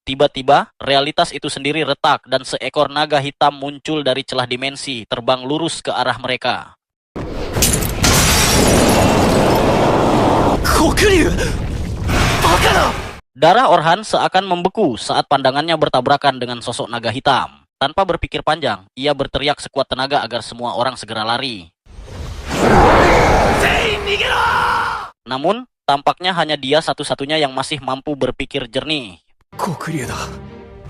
Tiba-tiba, realitas itu sendiri retak dan seekor naga hitam muncul dari celah dimensi terbang lurus ke arah mereka. Kokuryu! Darah Orhan seakan membeku saat pandangannya bertabrakan dengan sosok naga hitam. Tanpa berpikir panjang, ia berteriak sekuat tenaga agar semua orang segera lari. Namun, tampaknya hanya dia satu-satunya yang masih mampu berpikir jernih. Kokuryu da.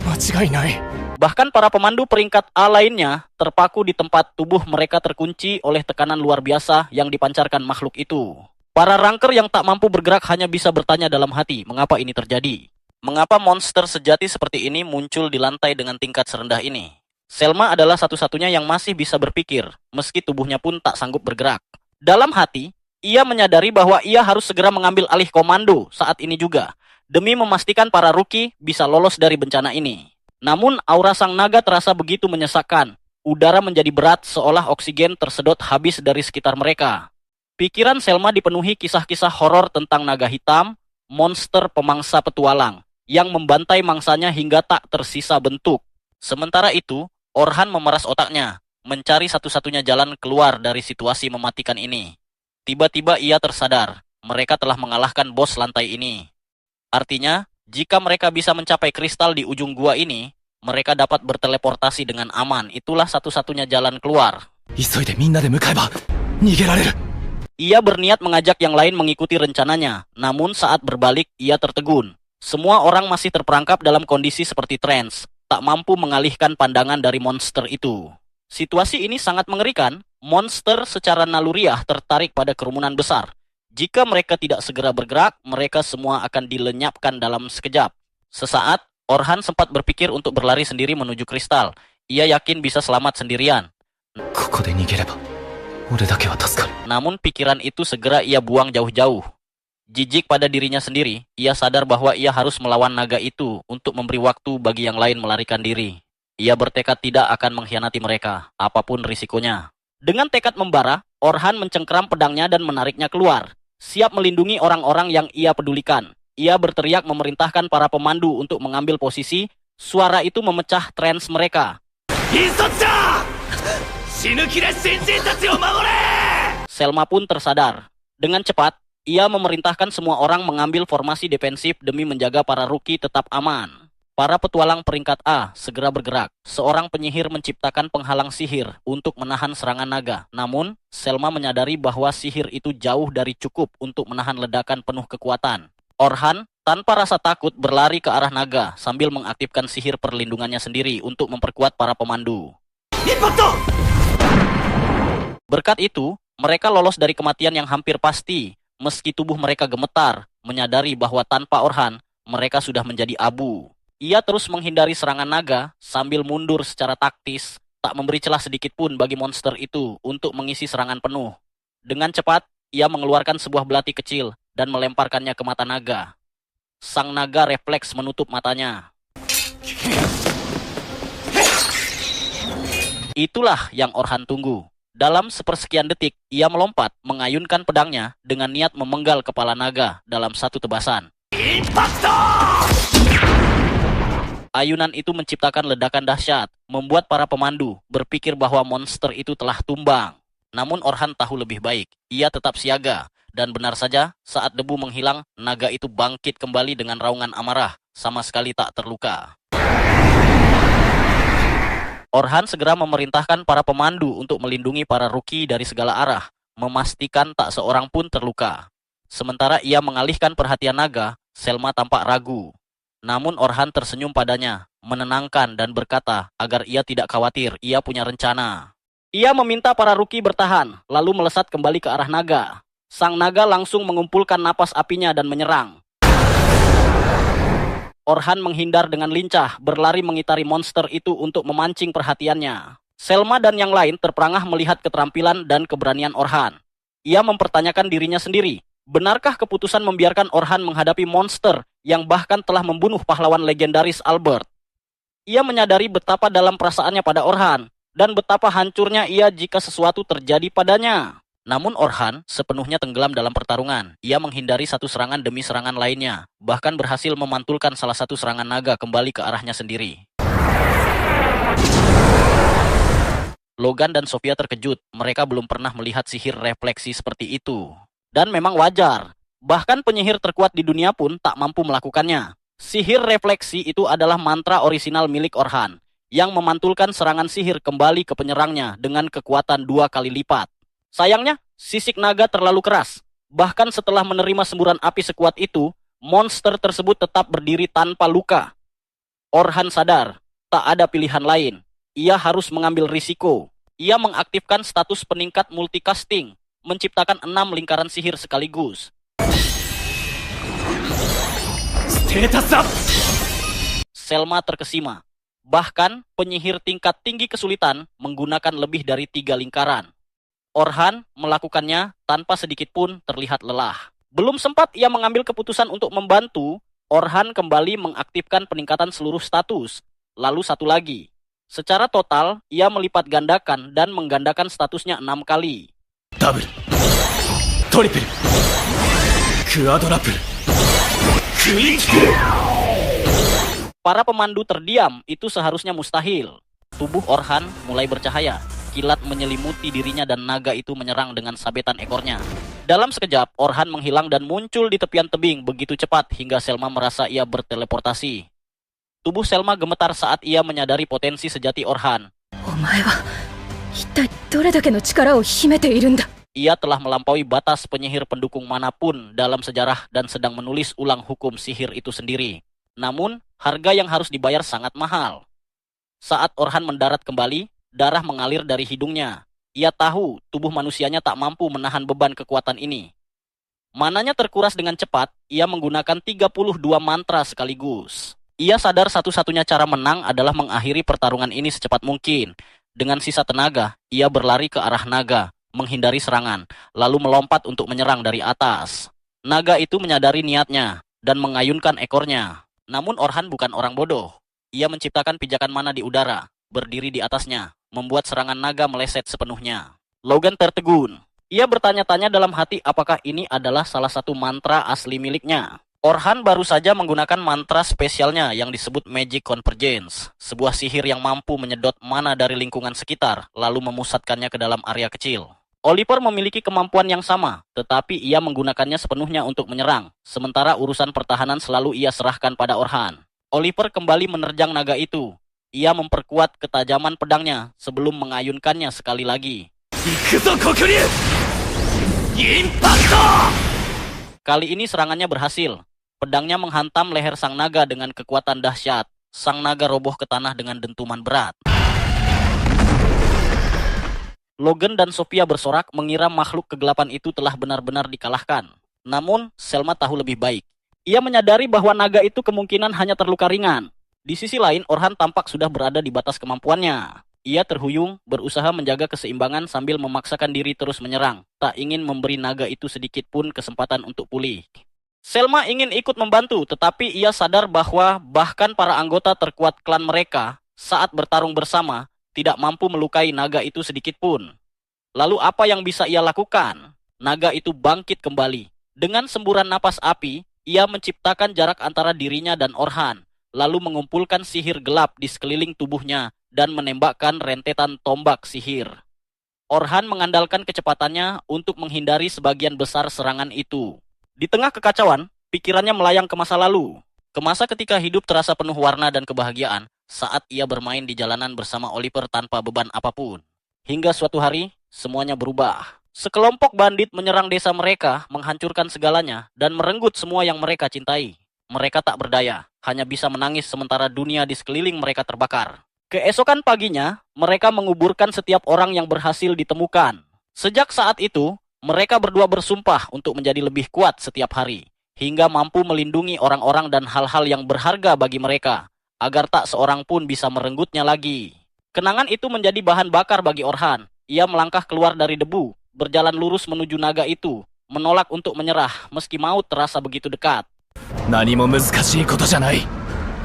Machigai nai. Bahkan para pemandu peringkat A lainnya terpaku di tempat tubuh mereka terkunci oleh tekanan luar biasa yang dipancarkan makhluk itu. Para ranker yang tak mampu bergerak hanya bisa bertanya dalam hati, mengapa ini terjadi? Mengapa monster sejati seperti ini muncul di lantai dengan tingkat serendah ini? Selma adalah satu-satunya yang masih bisa berpikir, meski tubuhnya pun tak sanggup bergerak. Dalam hati, ia menyadari bahwa ia harus segera mengambil alih komando saat ini juga, demi memastikan para rookie bisa lolos dari bencana ini. Namun, aura sang naga terasa begitu menyesakkan. Udara menjadi berat seolah oksigen tersedot habis dari sekitar mereka. Pikiran Selma dipenuhi kisah-kisah horor tentang naga hitam, monster pemangsa petualang, yang membantai mangsanya hingga tak tersisa bentuk. Sementara itu, Orhan memeras otaknya, mencari satu-satunya jalan keluar dari situasi mematikan ini. Tiba-tiba ia tersadar, mereka telah mengalahkan bos lantai ini. Artinya, jika mereka bisa mencapai kristal di ujung gua ini, mereka dapat berteleportasi dengan aman. Itulah satu-satunya jalan keluar. 急いでみんなで向かえば逃げられる。 Ia berniat mengajak yang lain mengikuti rencananya, namun saat berbalik, ia tertegun. Semua orang masih terperangkap dalam kondisi seperti trance, tak mampu mengalihkan pandangan dari monster itu. Situasi ini sangat mengerikan. Monster secara naluriah tertarik pada kerumunan besar. Jika mereka tidak segera bergerak, mereka semua akan dilenyapkan dalam sekejap. Sesaat, Orhan sempat berpikir untuk berlari sendiri menuju kristal. Ia yakin bisa selamat sendirian. ここで逃げれば俺だけは助かる。 Namun pikiran itu segera ia buang jauh-jauh. Jijik pada dirinya sendiri, ia sadar bahwa ia harus melawan naga itu untuk memberi waktu bagi yang lain melarikan diri. Ia bertekad tidak akan mengkhianati mereka, apapun risikonya. Dengan tekad membara, Orhan mencengkeram pedangnya dan menariknya keluar, siap melindungi orang-orang yang ia pedulikan. Ia berteriak memerintahkan para pemandu untuk mengambil posisi. Suara itu memecah trance mereka. Selma pun tersadar. Dengan cepat, ia memerintahkan semua orang mengambil formasi defensif demi menjaga para rookie tetap aman. Para petualang peringkat A segera bergerak. Seorang penyihir menciptakan penghalang sihir untuk menahan serangan naga. Namun, Selma menyadari bahwa sihir itu jauh dari cukup untuk menahan ledakan penuh kekuatan. Orhan, tanpa rasa takut, berlari ke arah naga sambil mengaktifkan sihir perlindungannya sendiri untuk memperkuat para pemandu. Berkat itu, mereka lolos dari kematian yang hampir pasti. Meski tubuh mereka gemetar, menyadari bahwa tanpa Orhan, mereka sudah menjadi abu. Ia terus menghindari serangan naga sambil mundur secara taktis, tak memberi celah sedikit pun bagi monster itu untuk mengisi serangan penuh. Dengan cepat, ia mengeluarkan sebuah belati kecil dan melemparkannya ke mata naga. Sang naga refleks menutup matanya. Itulah yang Orhan tunggu. Dalam sepersekian detik, ia melompat, mengayunkan pedangnya dengan niat memenggal kepala naga dalam satu tebasan. Ayunan itu menciptakan ledakan dahsyat, membuat para pemandu berpikir bahwa monster itu telah tumbang. Namun Orhan tahu lebih baik, ia tetap siaga. Dan benar saja, saat debu menghilang, naga itu bangkit kembali dengan raungan amarah, sama sekali tak terluka. Orhan segera memerintahkan para pemandu untuk melindungi para ruki dari segala arah, memastikan tak seorang pun terluka. Sementara ia mengalihkan perhatian naga, Selma tampak ragu. Namun Orhan tersenyum padanya, menenangkan dan berkata agar ia tidak khawatir, ia punya rencana. Ia meminta para ruki bertahan, lalu melesat kembali ke arah naga. Sang naga langsung mengumpulkan napas apinya dan menyerang. Orhan menghindar dengan lincah, berlari mengitari monster itu untuk memancing perhatiannya. Selma dan yang lain terperangah melihat keterampilan dan keberanian Orhan. Ia mempertanyakan dirinya sendiri. Benarkah keputusan membiarkan Orhan menghadapi monster yang bahkan telah membunuh pahlawan legendaris Albert? Ia menyadari betapa dalam perasaannya pada Orhan, dan betapa hancurnya ia jika sesuatu terjadi padanya. Namun Orhan sepenuhnya tenggelam dalam pertarungan. Ia menghindari satu serangan demi serangan lainnya, bahkan berhasil memantulkan salah satu serangan naga kembali ke arahnya sendiri. Logan dan Sofia terkejut, mereka belum pernah melihat sihir refleksi seperti itu. Dan memang wajar, bahkan penyihir terkuat di dunia pun tak mampu melakukannya. Sihir refleksi itu adalah mantra orisinal milik Orhan, yang memantulkan serangan sihir kembali ke penyerangnya dengan kekuatan 2 kali lipat. Sayangnya, sisik naga terlalu keras. Bahkan setelah menerima semburan api sekuat itu, monster tersebut tetap berdiri tanpa luka. Orhan sadar, tak ada pilihan lain. Ia harus mengambil risiko. Ia mengaktifkan status peningkat multicasting, menciptakan 6 lingkaran sihir sekaligus. Status up! Selma terkesima. Bahkan penyihir tingkat tinggi kesulitan menggunakan lebih dari 3 lingkaran. Orhan melakukannya tanpa sedikit pun terlihat lelah. Belum sempat ia mengambil keputusan untuk membantu, Orhan kembali mengaktifkan peningkatan seluruh status. Lalu satu lagi. Secara total, ia melipat gandakan dan menggandakan statusnya 6 kali. Double, triple, quadruple, critical. Para pemandu terdiam, itu seharusnya mustahil. Tubuh Orhan mulai bercahaya. Kilat menyelimuti dirinya dan naga itu menyerang dengan sabetan ekornya. Dalam sekejap, Orhan menghilang dan muncul di tepian tebing begitu cepat hingga Selma merasa ia berteleportasi. Tubuh Selma gemetar saat ia menyadari potensi sejati Orhan. Ia telah melampaui batas penyihir pendukung manapun dalam sejarah dan sedang menulis ulang hukum sihir itu sendiri. Namun, harga yang harus dibayar sangat mahal. Saat Orhan mendarat kembali, darah mengalir dari hidungnya. Ia tahu tubuh manusianya tak mampu menahan beban kekuatan ini. Mananya terkuras dengan cepat, ia menggunakan 32 mantra sekaligus. Ia sadar satu-satunya cara menang adalah mengakhiri pertarungan ini secepat mungkin. Dengan sisa tenaga, ia berlari ke arah naga, menghindari serangan, lalu melompat untuk menyerang dari atas. Naga itu menyadari niatnya dan mengayunkan ekornya. Namun Orhan bukan orang bodoh. Ia menciptakan pijakan mana di udara, berdiri di atasnya, membuat serangan naga meleset sepenuhnya. Logan tertegun. Ia bertanya-tanya dalam hati apakah ini adalah salah satu mantra asli miliknya. Orhan baru saja menggunakan mantra spesialnya yang disebut Magic Convergence, sebuah sihir yang mampu menyedot mana dari lingkungan sekitar, lalu memusatkannya ke dalam area kecil. Oliver memiliki kemampuan yang sama, tetapi ia menggunakannya sepenuhnya untuk menyerang, sementara urusan pertahanan selalu ia serahkan pada Orhan. Oliver kembali menerjang naga itu. Ia memperkuat ketajaman pedangnya sebelum mengayunkannya sekali lagi. Ikuzo Kokuryu! Impacto! Kali ini serangannya berhasil. Pedangnya menghantam leher sang naga dengan kekuatan dahsyat. Sang naga roboh ke tanah dengan dentuman berat. Logan dan Sophia bersorak mengira makhluk kegelapan itu telah benar-benar dikalahkan. Namun, Selma tahu lebih baik. Ia menyadari bahwa naga itu kemungkinan hanya terluka ringan. Di sisi lain, Orhan tampak sudah berada di batas kemampuannya. Ia terhuyung, berusaha menjaga keseimbangan sambil memaksakan diri terus menyerang. Tak ingin memberi naga itu sedikit pun kesempatan untuk pulih. Selma ingin ikut membantu, tetapi ia sadar bahwa bahkan para anggota terkuat klan mereka saat bertarung bersama tidak mampu melukai naga itu sedikit pun. Lalu apa yang bisa ia lakukan? Naga itu bangkit kembali. Dengan semburan napas api, ia menciptakan jarak antara dirinya dan Orhan, lalu mengumpulkan sihir gelap di sekeliling tubuhnya dan menembakkan rentetan tombak sihir. Orhan mengandalkan kecepatannya untuk menghindari sebagian besar serangan itu. Di tengah kekacauan, pikirannya melayang ke masa lalu. Ke masa ketika hidup terasa penuh warna dan kebahagiaan saat ia bermain di jalanan bersama Oliver tanpa beban apapun. Hingga suatu hari, semuanya berubah. Sekelompok bandit menyerang desa mereka, menghancurkan segalanya, dan merenggut semua yang mereka cintai. Mereka tak berdaya, hanya bisa menangis sementara dunia di sekeliling mereka terbakar. Keesokan paginya, mereka menguburkan setiap orang yang berhasil ditemukan. Sejak saat itu, mereka berdua bersumpah untuk menjadi lebih kuat setiap hari, hingga mampu melindungi orang-orang dan hal-hal yang berharga bagi mereka, agar tak seorang pun bisa merenggutnya lagi. Kenangan itu menjadi bahan bakar bagi Orhan. Ia melangkah keluar dari debu, berjalan lurus menuju naga itu, menolak untuk menyerah meski maut terasa begitu dekat. 何も難しいことじゃない。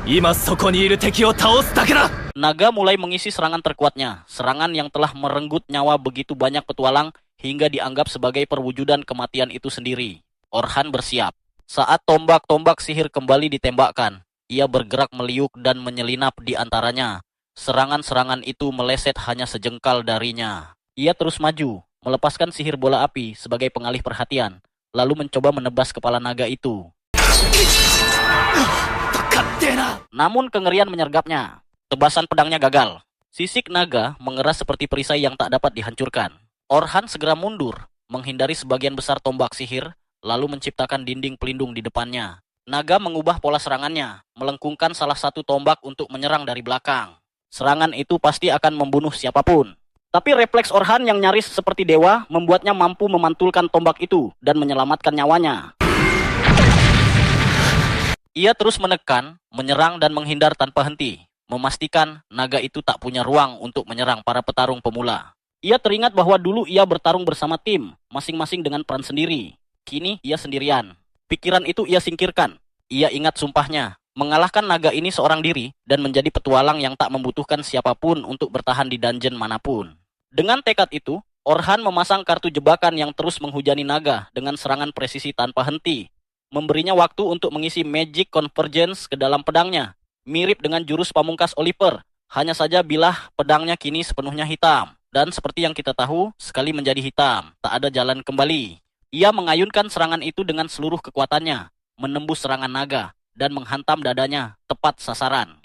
今そこにいる敵を倒すだけだ。 Naga mulai mengisi serangan terkuatnya, serangan yang telah merenggut nyawa begitu banyak petualang hingga dianggap sebagai perwujudan kematian itu sendiri. Orhan bersiap. Saat tombak-tombak sihir kembali ditembakkan, ia bergerak meliuk dan menyelinap di antaranya. Serangan-serangan itu meleset hanya sejengkal darinya. Ia terus maju, melepaskan sihir bola api sebagai pengalih perhatian, lalu mencoba menebas kepala naga itu. Namun kengerian menyergapnya. Tebasan pedangnya gagal. Sisik naga mengeras seperti perisai yang tak dapat dihancurkan. Orhan segera mundur, menghindari sebagian besar tombak sihir, lalu menciptakan dinding pelindung di depannya. Naga mengubah pola serangannya, melengkungkan salah satu tombak untuk menyerang dari belakang. Serangan itu pasti akan membunuh siapapun. Tapi refleks Orhan yang nyaris seperti dewa membuatnya mampu memantulkan tombak itu dan menyelamatkan nyawanya. Ia terus menekan, menyerang dan menghindar tanpa henti, memastikan naga itu tak punya ruang untuk menyerang para petarung pemula. Ia teringat bahwa dulu ia bertarung bersama tim, masing-masing dengan peran sendiri. Kini ia sendirian. Pikiran itu ia singkirkan. Ia ingat sumpahnya, mengalahkan naga ini seorang diri dan menjadi petualang yang tak membutuhkan siapapun untuk bertahan di dungeon manapun. Dengan tekad itu, Orhan memasang kartu jebakan yang terus menghujani naga dengan serangan presisi tanpa henti, memberinya waktu untuk mengisi Magic Convergence ke dalam pedangnya, mirip dengan jurus pamungkas Oliver, hanya saja bilah pedangnya kini sepenuhnya hitam. Dan seperti yang kita tahu, sekali menjadi hitam, tak ada jalan kembali. Ia mengayunkan serangan itu dengan seluruh kekuatannya, menembus serangan naga, dan menghantam dadanya, tepat sasaran.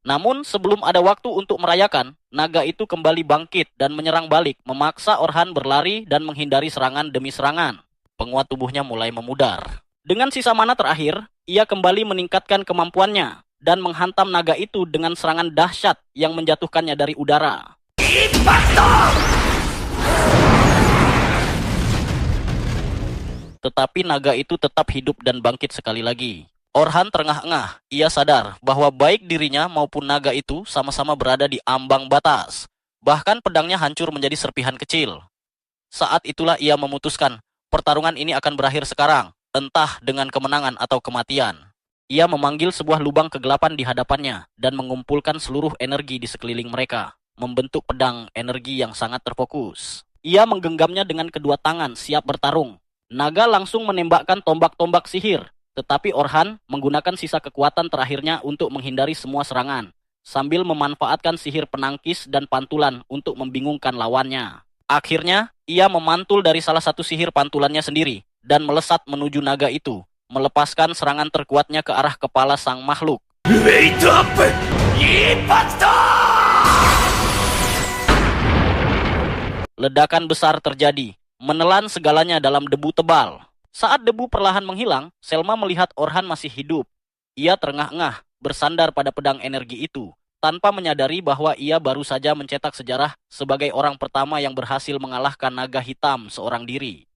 Namun, sebelum ada waktu untuk merayakan, naga itu kembali bangkit dan menyerang balik, memaksa Orhan berlari dan menghindari serangan demi serangan. Penguat tubuhnya mulai memudar. Dengan sisa mana terakhir, ia kembali meningkatkan kemampuannya dan menghantam naga itu dengan serangan dahsyat yang menjatuhkannya dari udara. Tetapi naga itu tetap hidup dan bangkit sekali lagi. Orhan terengah-engah. Ia sadar bahwa baik dirinya maupun naga itu sama-sama berada di ambang batas. Bahkan pedangnya hancur menjadi serpihan kecil. Saat itulah ia memutuskan, pertarungan ini akan berakhir sekarang, entah dengan kemenangan atau kematian. Ia memanggil sebuah lubang kegelapan di hadapannya dan mengumpulkan seluruh energi di sekeliling mereka, membentuk pedang energi yang sangat terfokus. Ia menggenggamnya dengan kedua tangan siap bertarung. Naga langsung menembakkan tombak-tombak sihir, tetapi Orhan menggunakan sisa kekuatan terakhirnya untuk menghindari semua serangan, sambil memanfaatkan sihir penangkis dan pantulan untuk membingungkan lawannya. Akhirnya, ia memantul dari salah satu sihir pantulannya sendiri dan melesat menuju naga itu, melepaskan serangan terkuatnya ke arah kepala sang makhluk. ウェイトアップインパクト Ledakan besar terjadi, menelan segalanya dalam debu tebal. Saat debu perlahan menghilang, Selma melihat Orhan masih hidup. Ia terengah-engah, bersandar pada pedang energi itu, tanpa menyadari bahwa ia baru saja mencetak sejarah sebagai orang pertama yang berhasil mengalahkan naga hitam seorang diri.